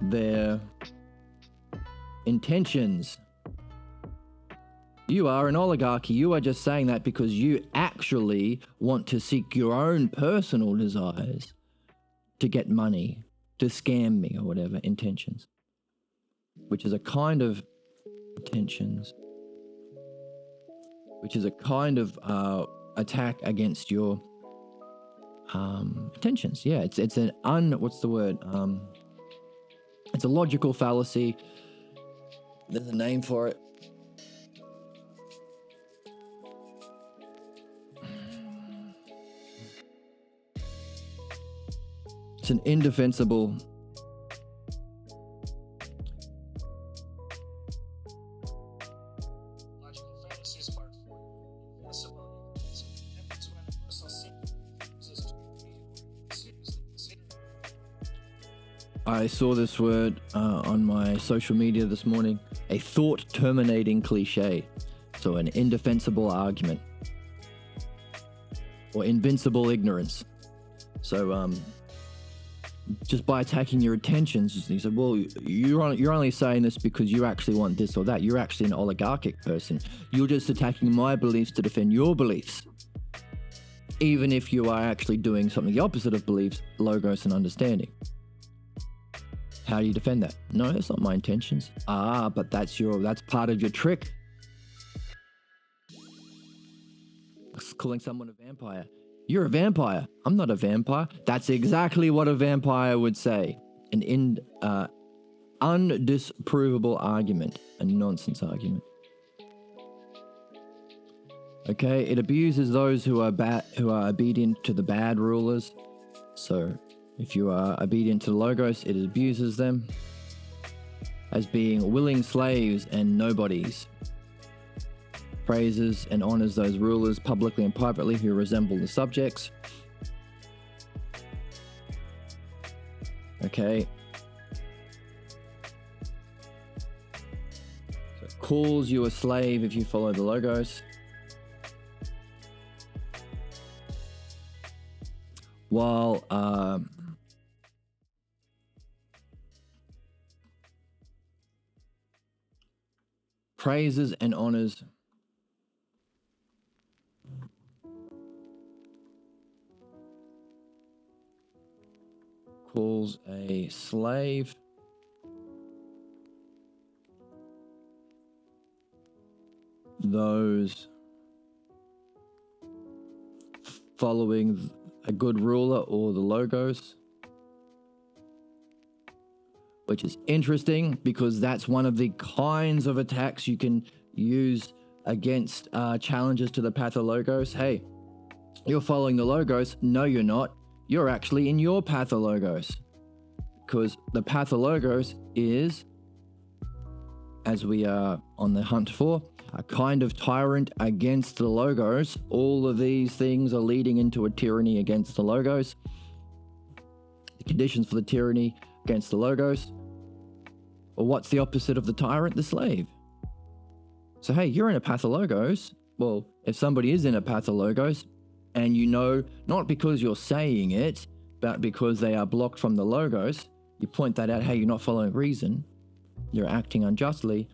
their intentions. You are an oligarchy. You are just saying that because you actually want to seek your own personal desires to get money, to scam me or whatever, intentions. Which is a kind of intentions. Which is a kind of attack against your intentions. Yeah, it's an what's the word? It's a logical fallacy. There's a name for it. It's an indefensible Logical fallacies part 4. Indefensible evidence when a personal sin is to be seriously considered. I saw this word on my social media this morning. A thought-terminating cliche. So an indefensible argument. Or invincible ignorance. So just by attacking your intentions, you say, well, you're only saying this because you actually want this or that. You're actually an oligarchic person. You're just attacking my beliefs to defend your beliefs. Even if you are actually doing something the opposite of beliefs, logos, and understanding. How do you defend that? No, that's not my intentions. But that's part of your trick. It's calling someone a vampire. You're a vampire. I'm not a vampire. That's exactly what a vampire would say. An undisprovable argument. A nonsense argument. Okay, it abuses those who are obedient to the bad rulers. So if you are obedient to the logos, it abuses them as being willing slaves and nobodies. Praises and honors those rulers publicly and privately who resemble the subjects. Okay. So it calls you a slave if you follow the logos. While praises and honors calls a slave those following a good ruler or the logos, which is interesting because that's one of the kinds of attacks you can use against challenges to the Pathologos. Hey, you're following the Logos. No, you're not. You're actually in your Pathologos. Because the Pathologos is, as we are on the hunt for, a kind of tyrant against the Logos. All of these things are leading into a tyranny against the Logos. The conditions for the tyranny against the Logos. Well, what's the opposite of the tyrant? The slave. So, hey, you're in a Pathologos. Well, if somebody is in a Pathologos, and you know, not because you're saying it, but because they are blocked from the Logos, you point that out, hey, you're not following reason, you're acting unjustly,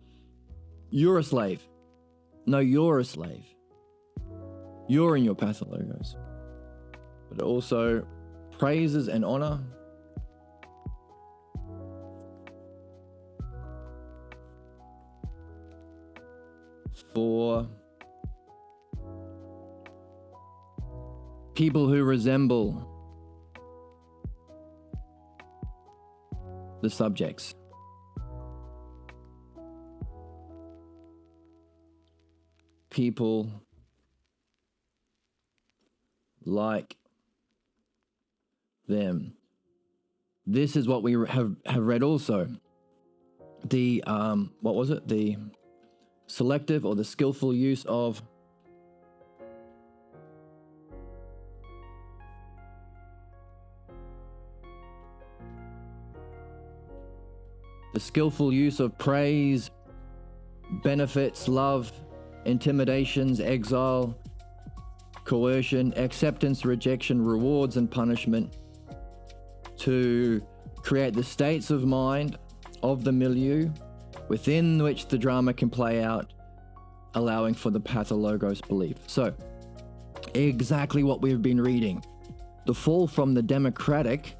you're a slave. No, you're a slave. You're in your Pathologos. But also praises and honor for people who resemble the subjects. People like them. This is what we have read also. The, what was it? The selective or the skillful use of praise, benefits, love, intimidations, exile, coercion, acceptance, rejection, rewards, and punishment to create the states of mind of the milieu within which the drama can play out, allowing for the Pathologos belief. So, exactly what we've been reading. The fall from the democratic.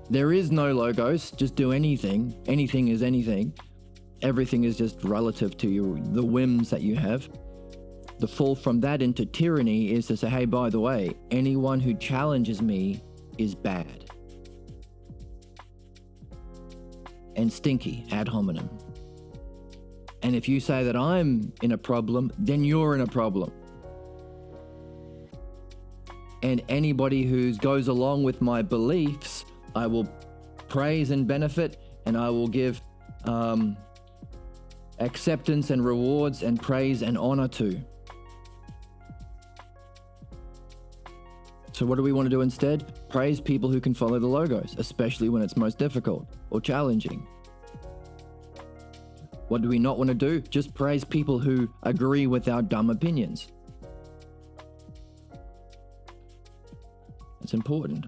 There is no Logos, just do anything. Anything is anything. Everything is just relative to you, the whims that you have. The fall from that into tyranny is to say, hey, by the way, anyone who challenges me is bad. And stinky, ad hominem. And if you say that I'm in a problem, then you're in a problem. And anybody who goes along with my beliefs, I will praise and benefit, and I will give acceptance and rewards and praise and honor to. So what do we want to do instead? Praise people who can follow the Logos, especially when it's most difficult or challenging. What do we not want to do? Just praise people who agree with our dumb opinions. It's important.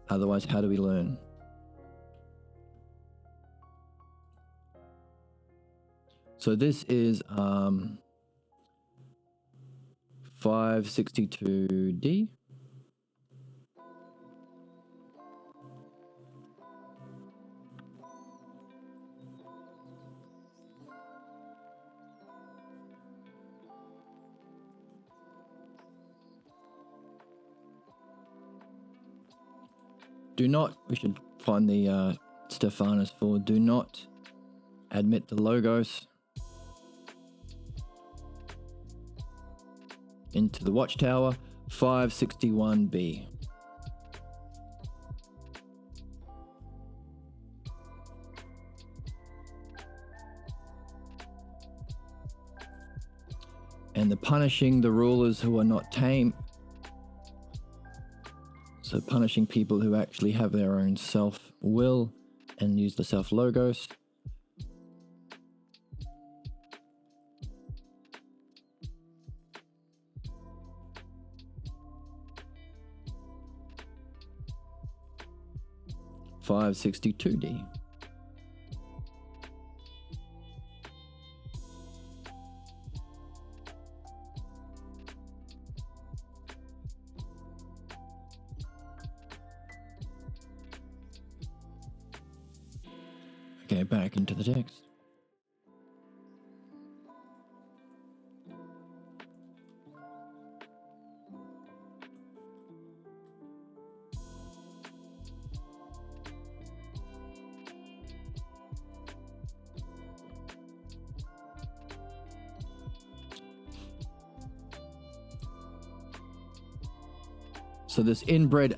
Otherwise, how do we learn? So this is 562D. Do not, we should find the Stephanus for, do not admit the Logos into the Watchtower, 561B. And the punishing the rulers who are not tame. So punishing people who actually have their own self-will and use the self-logos. $562D. Okay, back into the text. So this inbred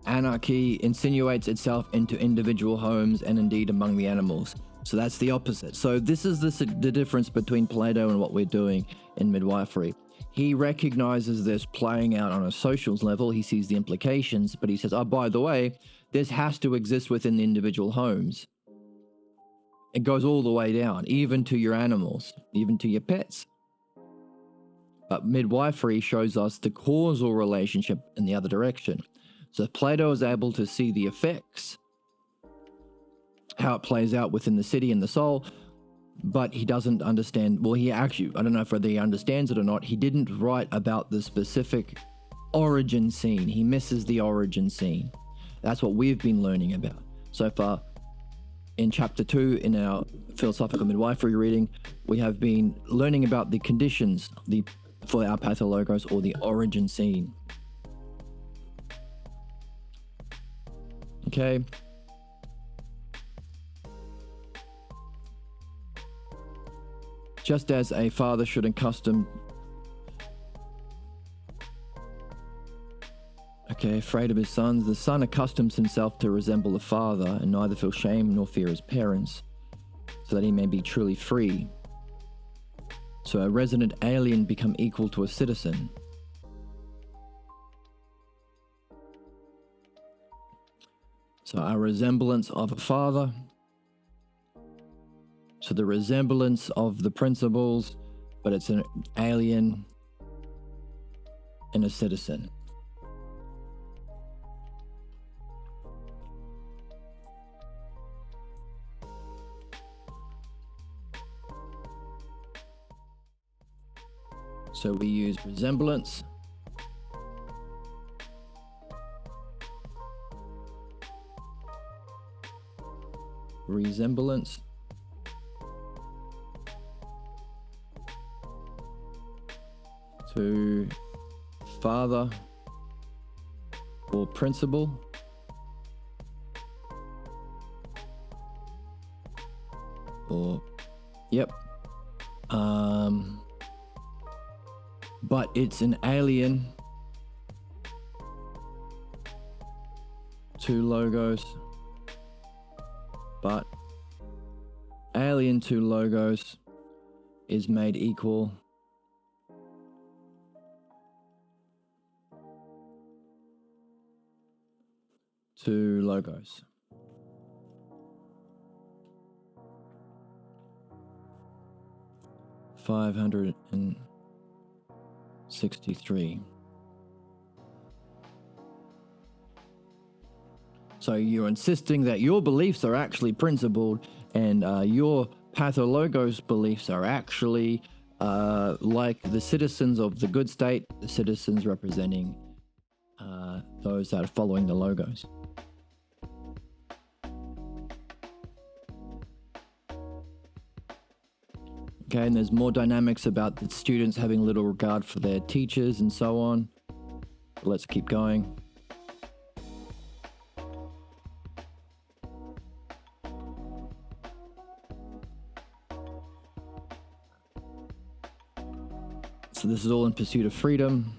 anarchy insinuates itself into individual homes and indeed among the animals. So that's the opposite. So this is the difference between Plato and what we're doing in midwifery. He recognizes this playing out on a socials level. He sees the implications, but he says, oh, by the way, this has to exist within the individual homes. It goes all the way down, even to your animals, even to your pets. But midwifery shows us the causal relationship in the other direction. So Plato is able to see the effects, how it plays out within the city and the soul, but he doesn't understand. Well, he actually, I don't know if whether he understands it or not, he didn't write about the specific origin scene. He misses the origin scene. That's what we've been learning about so far. In chapter 2, in our philosophical midwifery reading, we have been learning about the conditions for our pathologos, or the origin scene. Okay. Just as a father should accustom... Okay, afraid of his sons, the son accustoms himself to resemble the father and neither feel shame nor fear his parents, so that he may be truly free. So a resident alien become equal to a citizen. So our resemblance of a father. So the resemblance of the principles, but it's an alien and a citizen. So we use resemblance. Resemblance. To father or principle. Or, yep. But it's an alien to logos, but alien to logos is made equal to logos. $563. So you're insisting that your beliefs are actually principled and your pathologos beliefs are actually like the citizens of the good state, the citizens representing those that are following the logos. Okay, and there's more dynamics about the students having little regard for their teachers and so on. Let's keep going. So this is all in pursuit of freedom.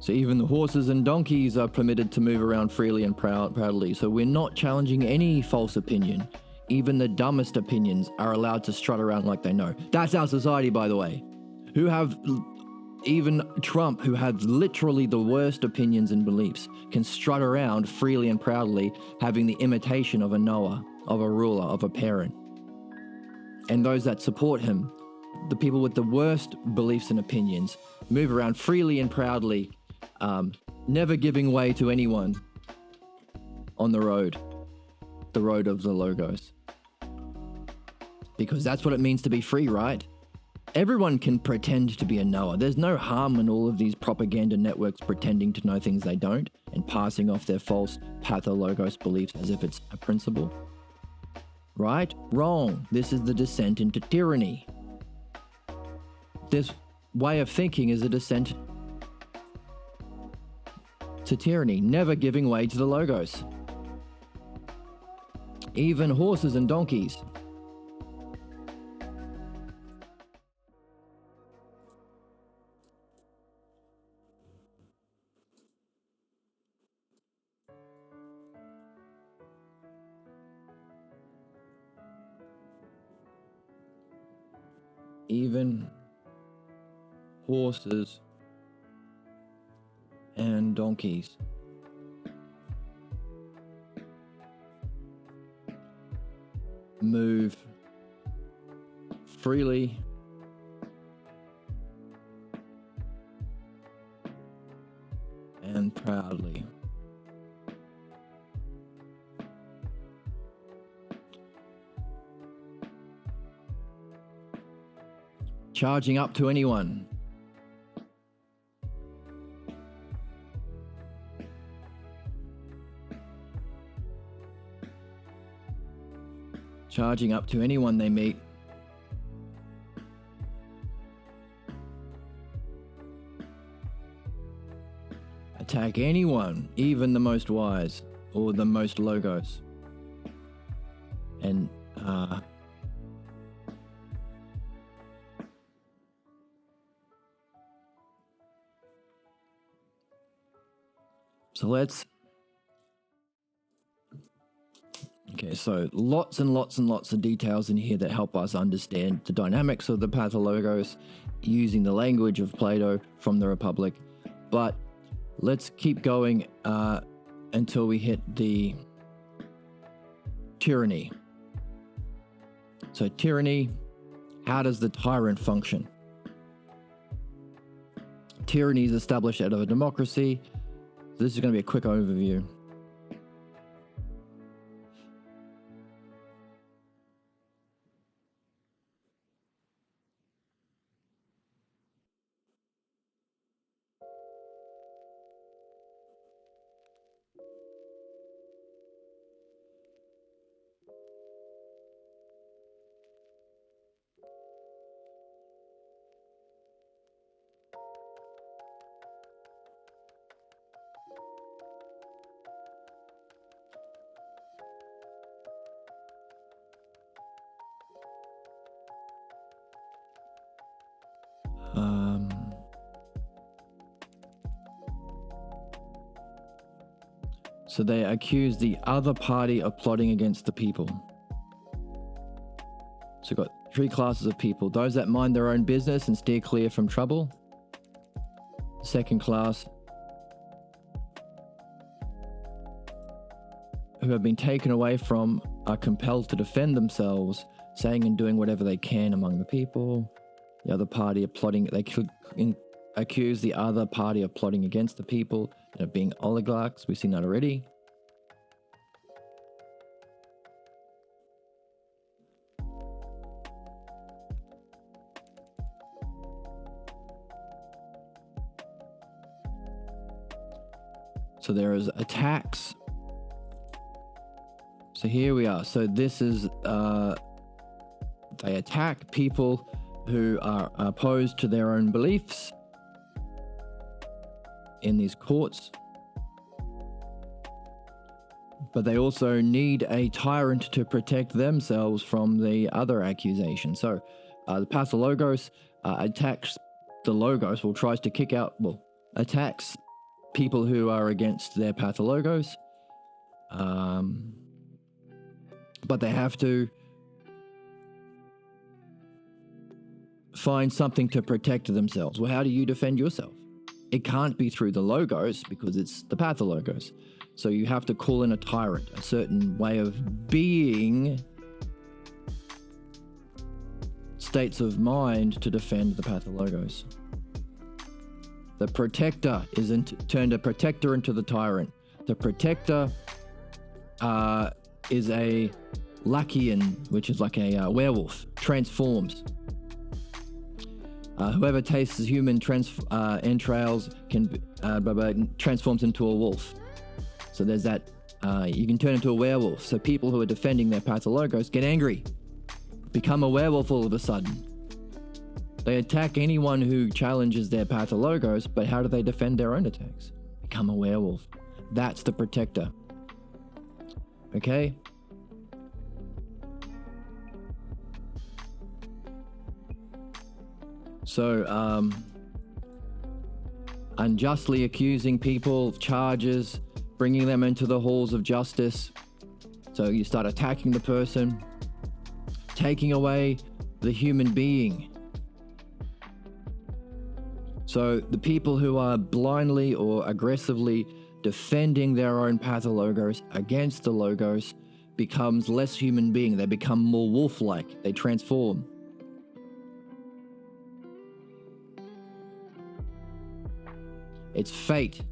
So even the horses and donkeys are permitted to move around freely and proudly. So we're not challenging any false opinion. Even the dumbest opinions are allowed to strut around like they know. That's our society, by the way. Who have, even Trump, who had literally the worst opinions and beliefs, can strut around freely and proudly, having the imitation of a Noah, of a ruler, of a parent. And those that support him, the people with the worst beliefs and opinions, move around freely and proudly, never giving way to anyone on the road of the logos. Because that's what it means to be free, right? Everyone can pretend to be a knower. There's no harm in all of these propaganda networks pretending to know things they don't and passing off their false pathologos beliefs as if it's a principle. Right? Wrong. This is the descent into tyranny. This way of thinking is a descent to tyranny, never giving way to the logos. Even horses and donkeys. even horses and donkeys. Move freely and proudly. Charging up to anyone. Charging up to anyone they meet. Attack anyone, even the most wise or the most logos. And so let's okay, so lots and lots and lots of details in here that help us understand the dynamics of the Pathologos using the language of Plato from the Republic. But let's keep going until we hit the tyranny. So tyranny, how does the tyrant function? Tyranny is established out of a democracy. This is going to be a quick overview. So they accuse the other party of plotting against the people. So we've got three classes of people: those that mind their own business and steer clear from trouble. Second class, who have been taken away from, are compelled to defend themselves, saying and doing whatever they can among the people. The other party of plotting, they could accuse the other party of plotting against the people and of being oligarchs. We've seen that already. So there is attacks. So here we are. So this is, they attack people who are opposed to their own beliefs in these courts. But they also need a tyrant to protect themselves from the other accusation. So the Pathologos attacks the Logos, or tries to kick out, attacks people who are against their Pathologos. But they have to find something to protect themselves. Well, how do you defend yourself? It can't be through the Logos because it's the Pathologos. So you have to call in a tyrant, a certain way of being, states of mind to defend the Pathologos. The protector is turned a protector into the tyrant. The protector is a Lachian, which is like a werewolf, transforms. Whoever tastes human entrails transforms into a wolf. So there's that, you can turn into a werewolf. So people who are defending their Pathologos get angry, become a werewolf all of a sudden. They attack anyone who challenges their Pathologos, but how do they defend their own attacks? Become a werewolf. That's the protector. Okay? So, unjustly accusing people of charges, bringing them into the halls of justice. So you start attacking the person, taking away the human being So the people who are blindly or aggressively defending their own pathologos against the logos becomes less human being. They become more wolf-like. They transform. It's fate.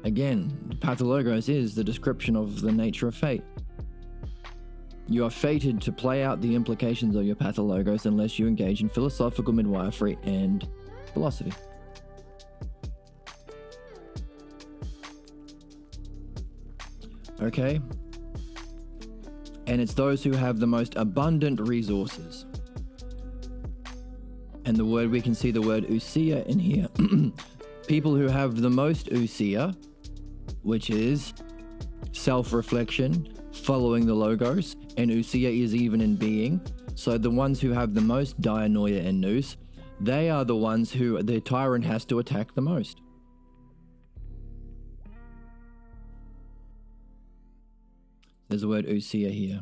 Again, pathologos is the description of the nature of fate. You are fated to play out the implications of your pathologos unless you engage in philosophical midwifery and philosophy. Okay? And it's those who have the most abundant resources. And the word, we can see the word ousia in here. People who have the most ousia, which is self-reflection, following the logos, and ousia is even in being. So the ones who have the most dianoia and nous, they are the ones who the tyrant has to attack the most. There's the word ousia here.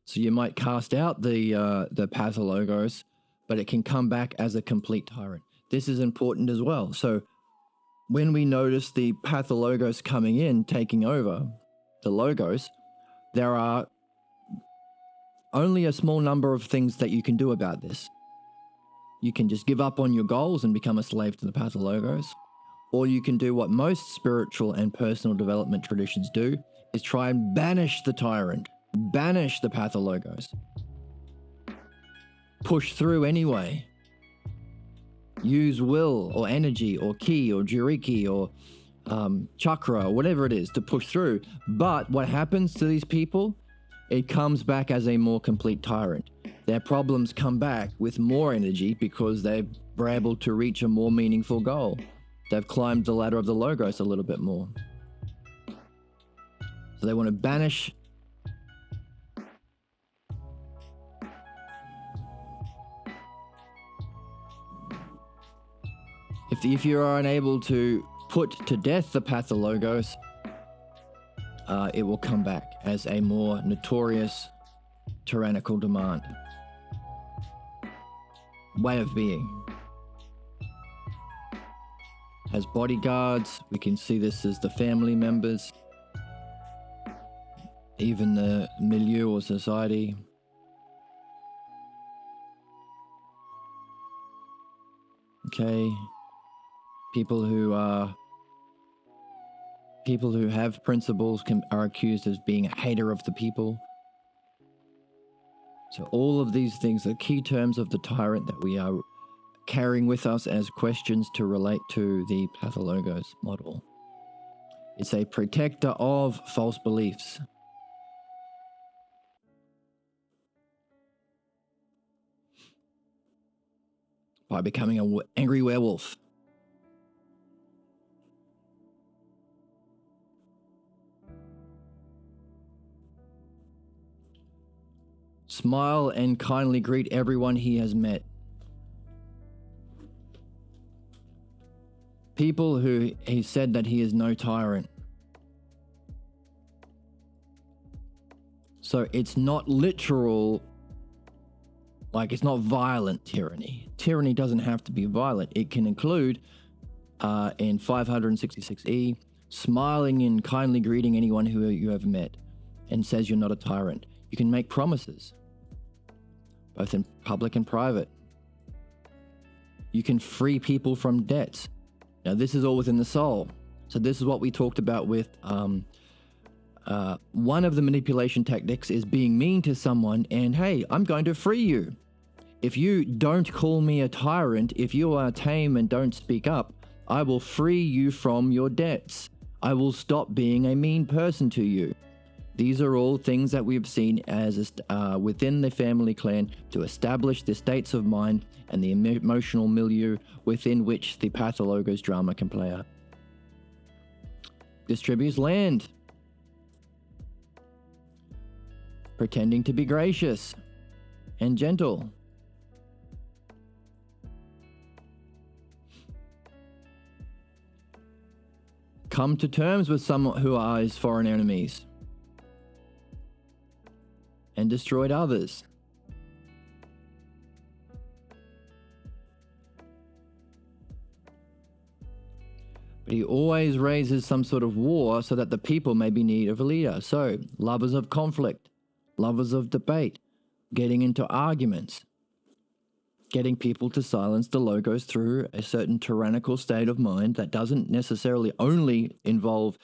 So you might cast out the pathologos, but it can come back as a complete tyrant. This is important as well. So when we notice the pathologos coming in, taking over the logos, there are only a small number of things that you can do about this. You can just give up on your goals and become a slave to the pathologos, or you can do what most spiritual and personal development traditions do, is try and banish the tyrant, banish the pathologos. Push through anyway. Use will or energy or ki or jiriki or chakra or whatever it is to push through. But what happens to these people? It comes back as a more complete tyrant. Their problems come back with more energy because they were able to reach a more meaningful goal. They've climbed the ladder of the logos a little bit more. So they want to banish if you are unable to put to death the pathologos, it will come back as a more notorious tyrannical demand. Way of being. Has bodyguards. We can see this as the family members. Even the milieu or society. Okay. People who have principles are accused of being a hater of the people. So all of these things are key terms of the tyrant that we are carrying with us as questions to relate to the Pathologos model. It's a protector of false beliefs. By becoming an angry werewolf. Smile and kindly greet everyone he has met. People who he said that he is no tyrant. So it's not literal, like it's not violent tyranny. Tyranny doesn't have to be violent. It can include, in 566E, smiling and kindly greeting anyone who you have met and says you're not a tyrant. You can make promises, both in public and private. You can free people from debts. Now, this is all within the soul. So this is what we talked about with one of the manipulation tactics is being mean to someone and, hey, I'm going to free you. If you don't call me a tyrant, if you are tame and don't speak up, I will free you from your debts. I will stop being a mean person to you. These are all things that we've seen as within the family clan to establish the states of mind and the emotional milieu within which the Pathologos drama can play out. Distributes land. Pretending to be gracious and gentle. Come to terms with someone who are his foreign enemies. And destroyed others. But he always raises some sort of war so that the people may be in need of a leader. So, lovers of conflict, lovers of debate, getting into arguments, getting people to silence the logos through a certain tyrannical state of mind that doesn't necessarily only involve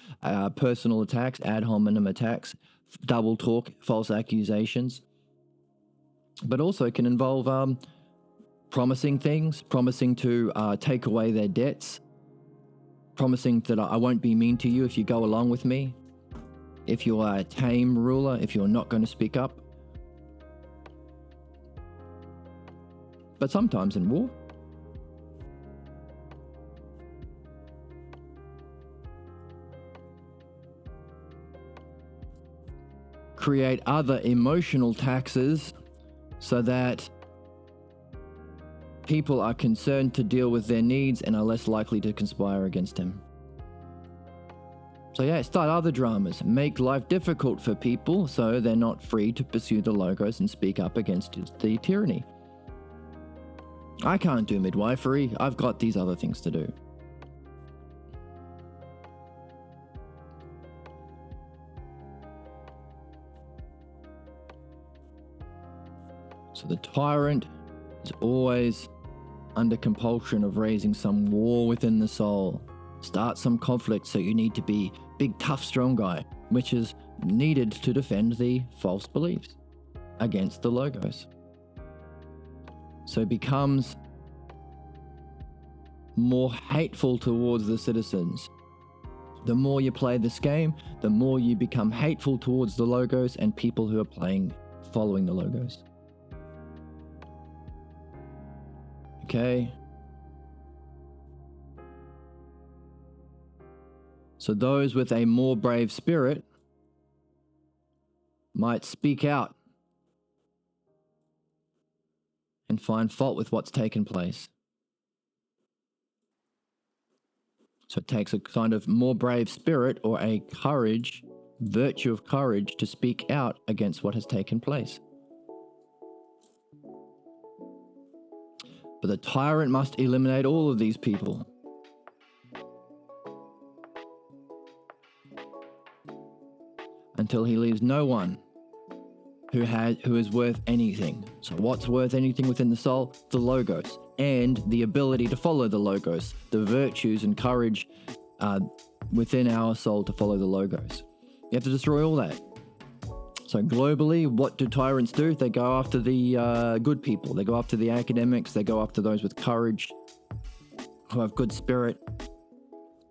personal attacks, ad hominem attacks, double talk, false accusations, but also can involve promising things, promising to take away their debts, promising that I won't be mean to you if you go along with me, if you are a tame ruler, if you're not going to speak up. But sometimes in war, create other emotional taxes so that people are concerned to deal with their needs and are less likely to conspire against him. So yeah, start other dramas. Make life difficult for people so they're not free to pursue the logos and speak up against the tyranny. I can't do midwifery. I've got these other things to do. So the tyrant is always under compulsion of raising some war within the soul. Start some conflict, so you need to be big, tough, strong guy, which is needed to defend the false beliefs against the logos. So it becomes more hateful towards the citizens. The more you play this game, the more you become hateful towards the logos and people who are following the logos. Okay. So those with a more brave spirit might speak out and find fault with what's taken place. So it takes a kind of more brave spirit or a courage, virtue of courage, to speak out against what has taken place. But the tyrant must eliminate all of these people. Until he leaves no one who is worth anything. So what's worth anything within the soul? The logos, and the ability to follow the logos, the virtues and courage within our soul to follow the logos. You have to destroy all that. So globally, what do tyrants do? They go after the good people. They go after the academics. They go after those with courage, who have good spirit.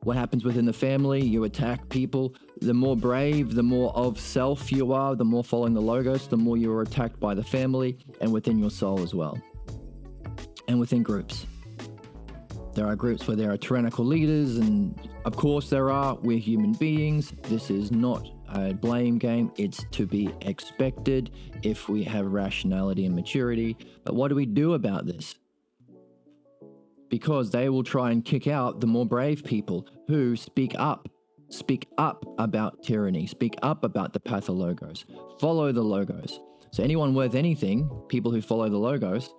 What happens within the family? You attack people. The more brave, the more of self you are, the more following the logos, the more you are attacked by the family and within your soul as well. And within groups. There are groups where there are tyrannical leaders, and of course we're human beings. This is not a blame game. It's to be expected if we have rationality and maturity. But what do we do about this? Because they will try and kick out the more brave people who speak up about tyranny, speak up about the pathologos, follow the logos. So anyone worth anything, people who follow the logos,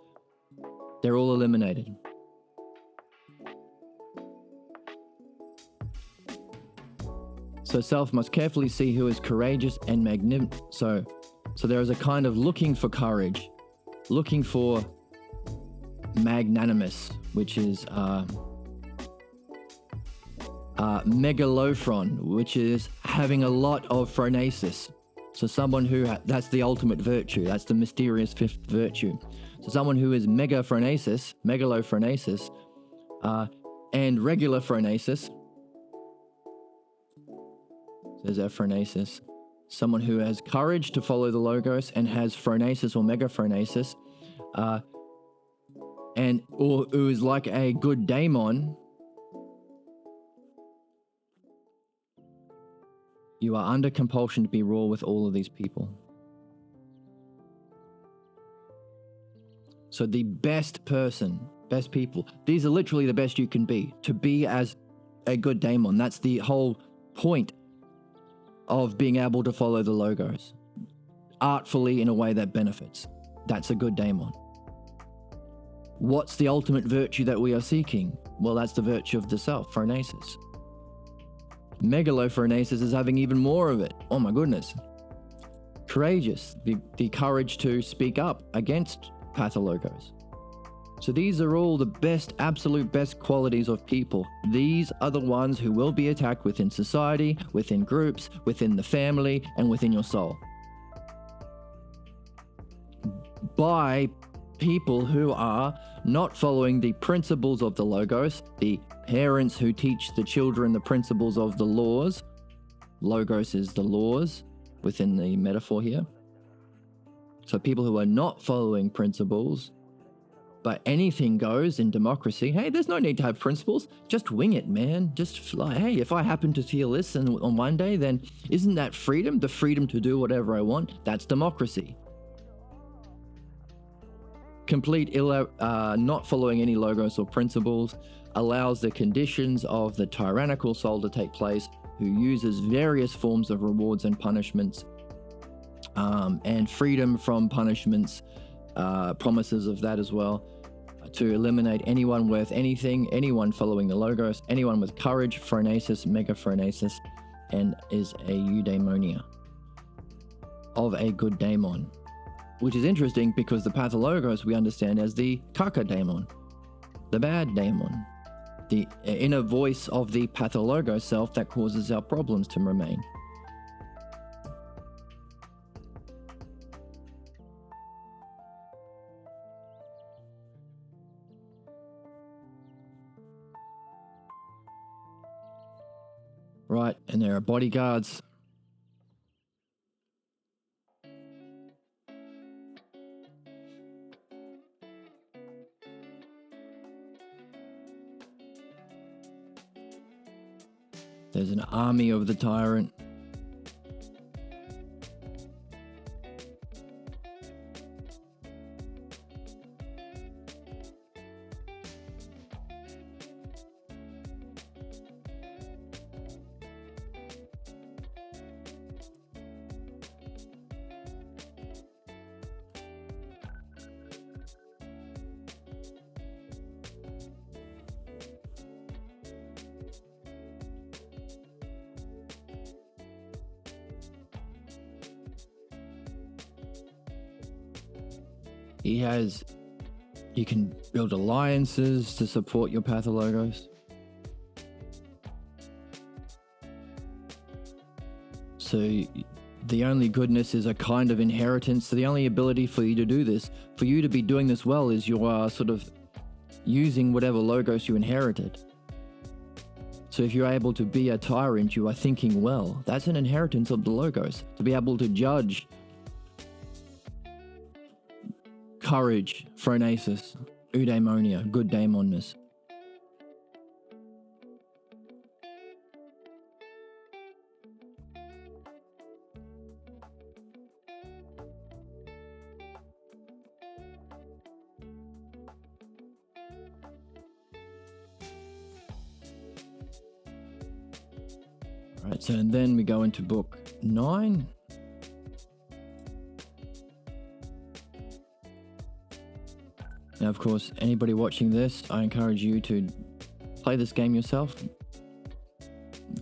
they're all eliminated. So self must carefully see who is courageous and magnificent. So there is a kind of looking for courage, looking for magnanimous, which is megalophron, which is having a lot of phronesis. So someone who, that's the ultimate virtue, that's the mysterious fifth virtue. So someone who is megaphronesis, megalophronesis, and regular phronesis. There's ephronesis. Someone who has courage to follow the logos and has phronesis or megaphronesis, or who is like a good daemon. You are under compulsion to be raw with all of these people. So the best people, these are literally the best you can be, to be as a good daemon. That's the whole point of being able to follow the logos artfully in a way that benefits. That's a good daemon. What's the ultimate virtue that we are seeking? Well, that's the virtue of the self, phronesis. Megalophronesis is having even more of it. Oh my goodness. Courageous, the courage to speak up against pathologos. So these are all the best, absolute best qualities of people. These are the ones who will be attacked within society, within groups, within the family, and within your soul. By people who are not following the principles of the Logos, the parents who teach the children the principles of the laws. Logos is the laws within the metaphor here. So people who are not following principles, but anything goes in democracy. Hey, there's no need to have principles. Just wing it, man. Just fly. Hey, if I happen to feel this on one day, then isn't that freedom? The freedom to do whatever I want? That's democracy. Complete not following any logos or principles allows the conditions of the tyrannical soul to take place, who uses various forms of rewards and punishments, and freedom from punishments, promises of that as well, to eliminate anyone worth anything, anyone following the logos, anyone with courage, phronesis, megaphronesis, and is a eudaimonia of a good daemon. Which is interesting because the pathologos we understand as the kaka daemon, the bad daemon, the inner voice of the pathologos self that causes our problems to remain. Right, and there are bodyguards. There's an army of the tyrant. You can build alliances to support your pathologos. So the only goodness is a kind of inheritance. So the only ability for you to do this, for you to be doing this well, is you are sort of using whatever logos you inherited. So if you're able to be a tyrant, you are thinking well. That's an inheritance of the logos. To be able to judge courage, phronesis, eudaimonia, good daemonness. All right, so and then we go into book 9. Now, of course, anybody watching this, I encourage you to play this game yourself.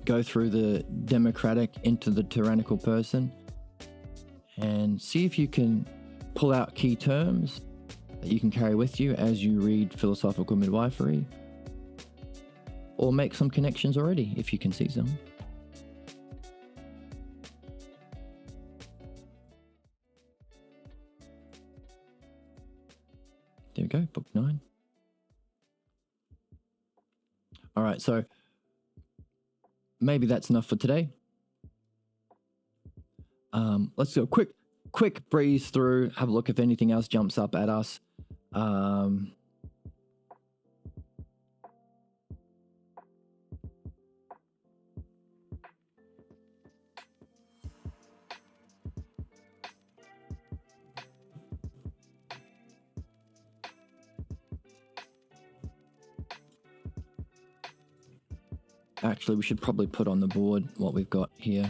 Go through the democratic into the tyrannical person and see if you can pull out key terms that you can carry with you as you read Philosophical Midwifery, or make some connections already if you can see some. There we go, book 9. All right, so maybe that's enough for today. Let's do a quick breeze through, have a look if anything else jumps up at us. Actually, we should probably put on the board what we've got here.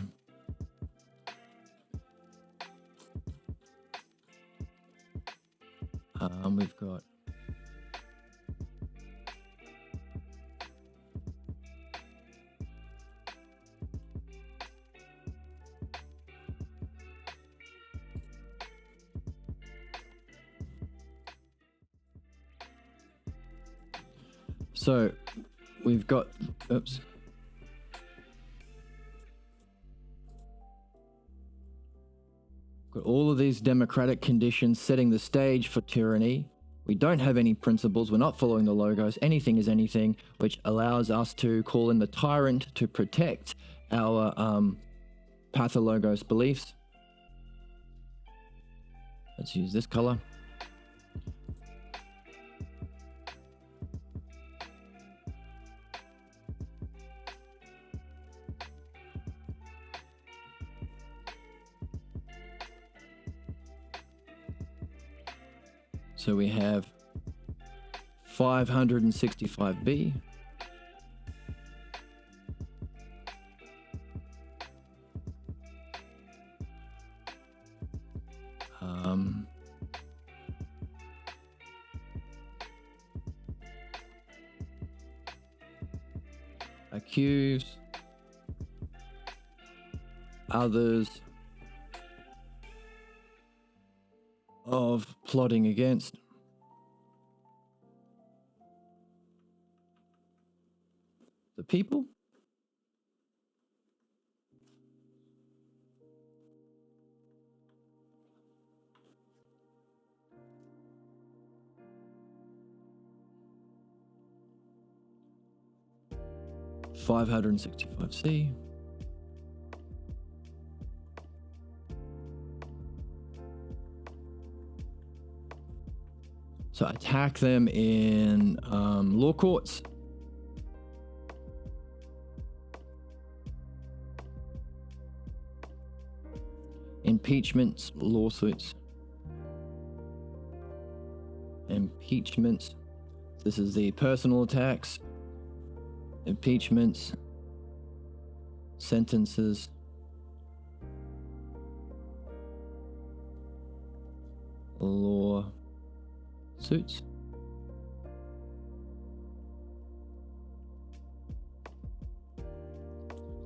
We've got So we've got, oops. Got all of these democratic conditions setting the stage for tyranny. We don't have any principles. We're not following the logos. Anything is anything, which allows us to call in the tyrant to protect our Pathologos beliefs. Let's use this color. So we have 565b. Accuse others of plotting against the people. (565c). So attack them in law courts. Impeachments, lawsuits. Impeachments. This is the personal attacks. Impeachments. Sentences. Law suits.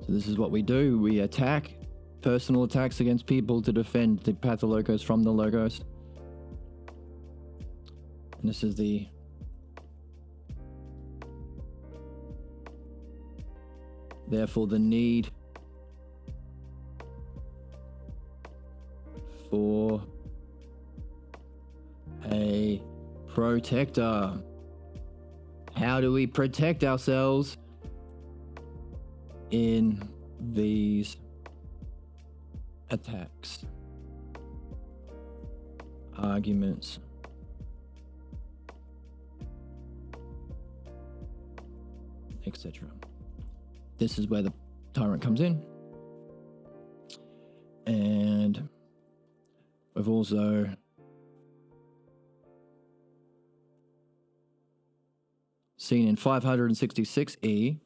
So this is what we do. We attack. Personal attacks against people to defend the Pathologos from the logos. And this is the therefore the need for a protector. How do we protect ourselves in these attacks, arguments, etc.? This is where the tyrant comes in. And we've also seen in 566e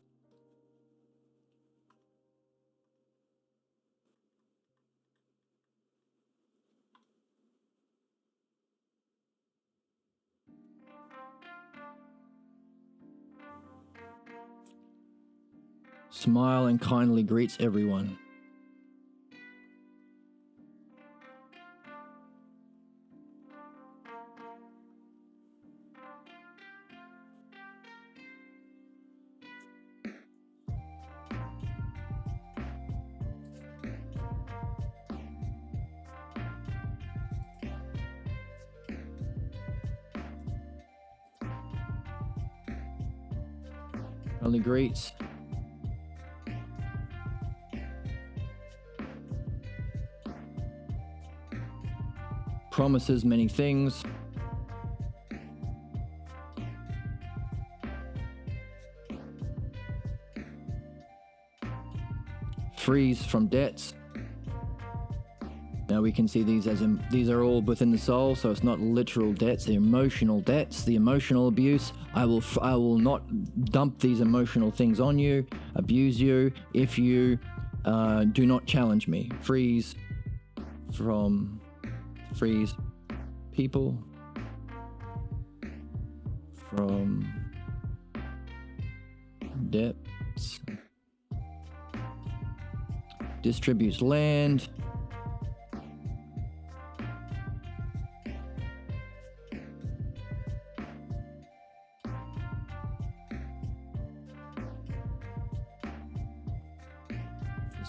smile and kindly greets everyone. Kindly greets. Promises many things. Frees from debts. Now we can see these as these are all within the soul, so it's not literal debts, the emotional debts, the emotional abuse. I will not dump these emotional things on you, abuse you if you do not challenge me. Frees people from debts. Distributes land.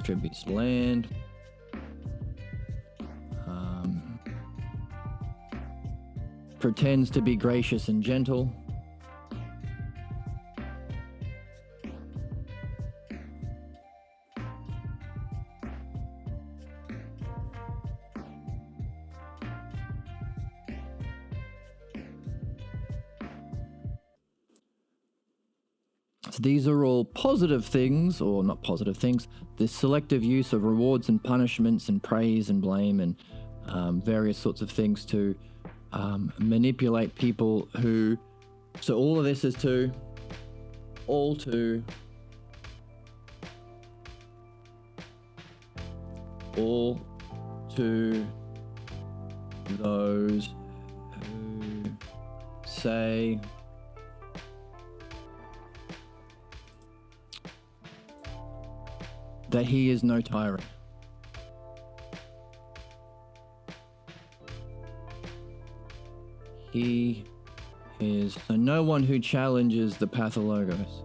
distributes land. Pretends to be gracious and gentle. So these are all positive things, or not positive things, the selective use of rewards and punishments and praise and blame and various sorts of things to manipulate people who... So all of this is to those who say that he is no tyrant. He is... So no one who challenges the Pathologos.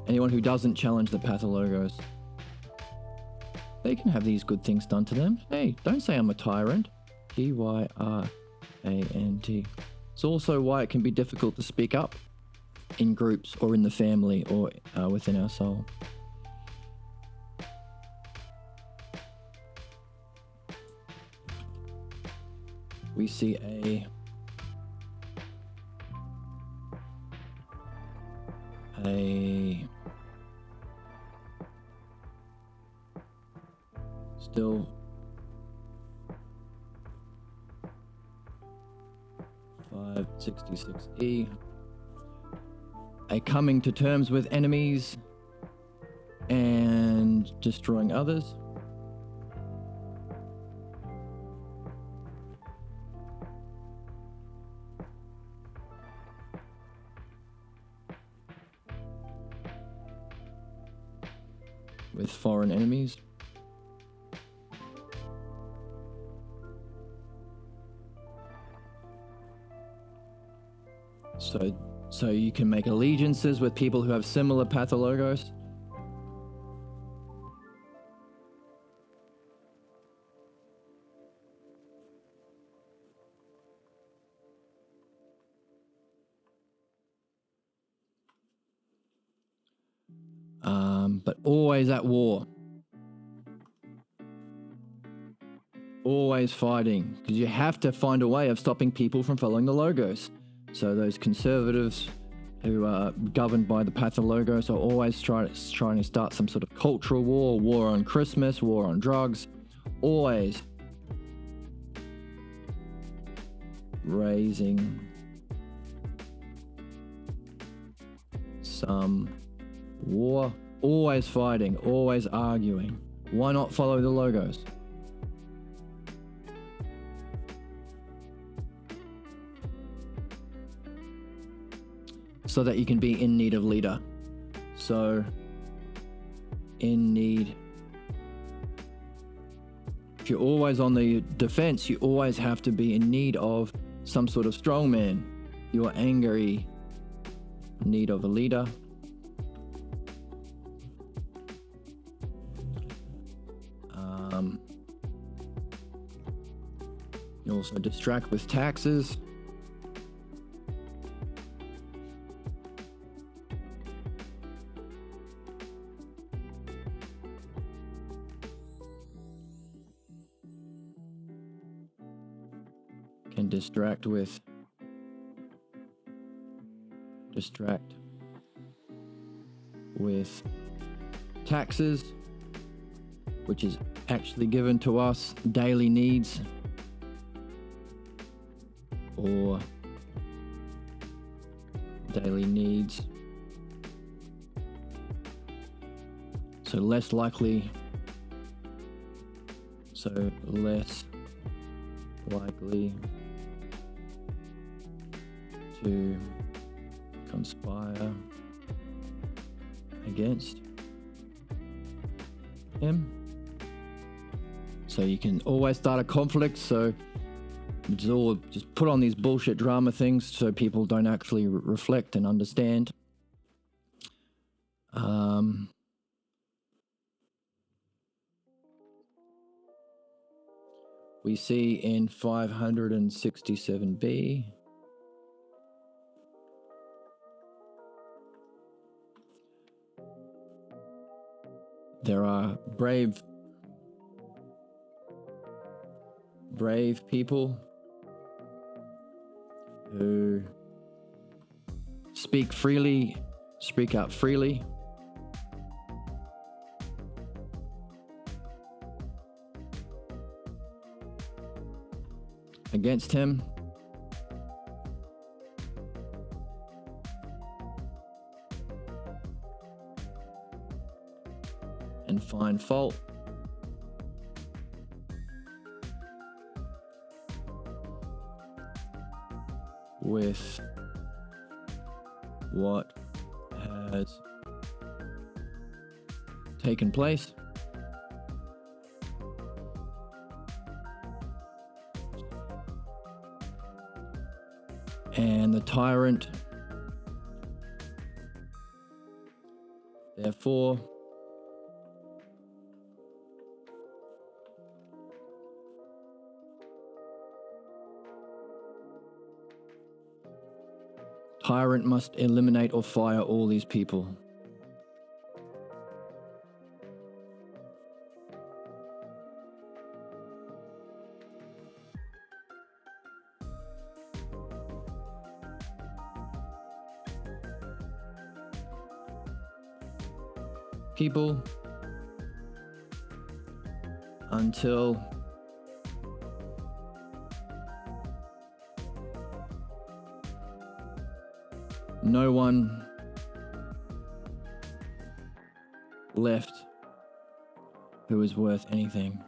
Anyone who doesn't challenge the Pathologos, they can have these good things done to them. Hey, don't say I'm a tyrant. Tyrant. It's also why it can be difficult to speak up in groups or in the family or within our soul. We see a still 566E, a coming to terms with enemies and destroying others. With foreign enemies. So you can make allegiances with people who have similar pathologos. But always at war. Always fighting, because you have to find a way of stopping people from following the logos. So those conservatives who are governed by the Pathologos are always trying to start some sort of cultural war on Christmas, war on drugs, always raising some war, always fighting, always arguing. Why not follow the logos? So that you can be in need of leader. So, in need. If you're always on the defense, you always have to be in need of some sort of strongman. You're angry, in need of a leader. You also distract with taxes. Can distract with taxes, which is actually given to us, daily needs, or daily needs. So less likely to conspire against him. So you can always start a conflict, so just put on these bullshit drama things so people don't actually reflect and understand. we see in 567b. There are brave people who speak out freely, against him. And find fault. With what has taken place. And the tyrant, therefore, tyrant must eliminate or fire all these people. People until no one left who is worth anything.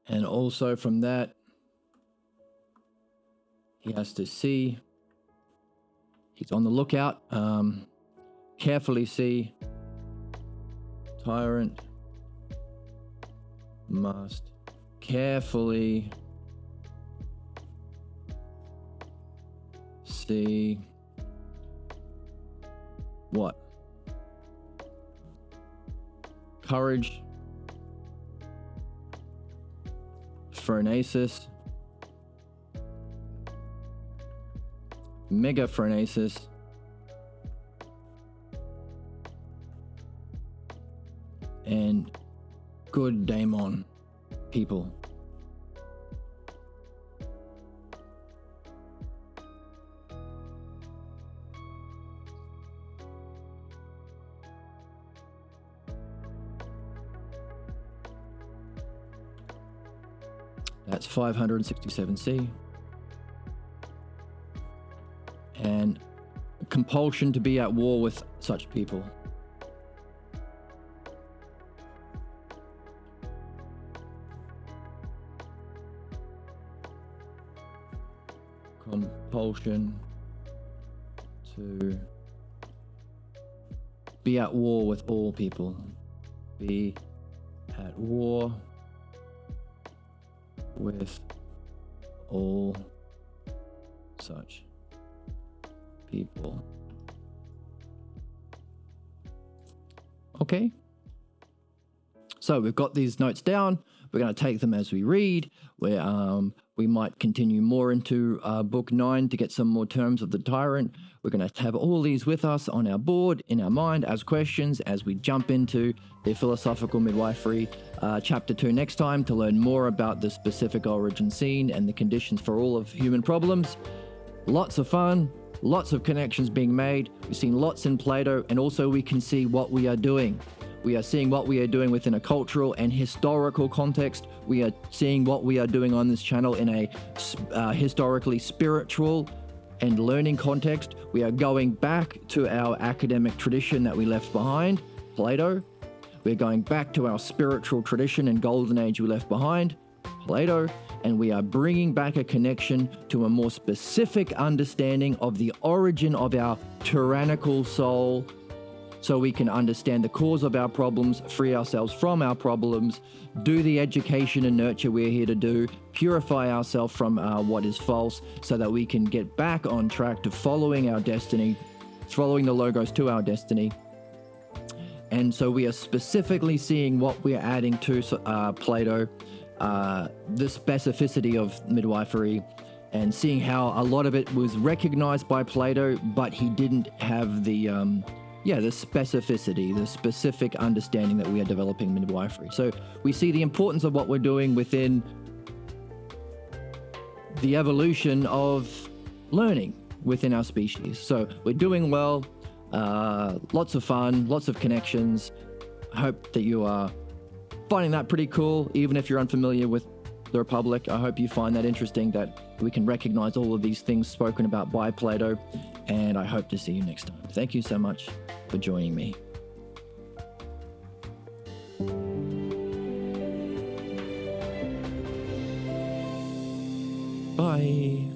And also from that, he has to see, he's on the lookout, carefully see, tyrant must carefully see what? Courage, phronesis, megaphronesis, and good daemon people. That's 567c. And compulsion to be at war with such people. Compulsion to be at war with all people. Be at war with all such people. Okay. So we've got these notes down. We're going to take them as we read. We might continue more into book 9 to get some more terms of the tyrant. We're going to have all these with us on our board, in our mind, as questions as we jump into the philosophical midwifery chapter 2 next time to learn more about the specific origin scene and the conditions for all of human problems. Lots of fun, lots of connections being made. We've seen lots in Plato, and also we can see what we are doing. We are seeing what we are doing within a cultural and historical context. We are seeing what we are doing on this channel in a historically spiritual and learning context. We are going back to our academic tradition that we left behind, Plato. We're going back to our spiritual tradition and golden age we left behind, Plato. And we are bringing back a connection to a more specific understanding of the origin of our tyrannical soul, so we can understand the cause of our problems, free ourselves from our problems, do the education and nurture we're here to do, purify ourselves from what is false, so that we can get back on track to following our destiny, following the logos to our destiny. And so we are specifically seeing what we're adding to Plato, the specificity of midwifery, and seeing how a lot of it was recognized by Plato, but he didn't have the specificity, the specific understanding that we are developing midwifery. So we see the importance of what we're doing within the evolution of learning within our species. So we're doing well, lots of fun, lots of connections. I hope that you are finding that pretty cool, even if you're unfamiliar with the Republic. I hope you find that interesting, that we can recognize all of these things spoken about by Plato, and I hope to see you next time. Thank you so much for joining me. Bye.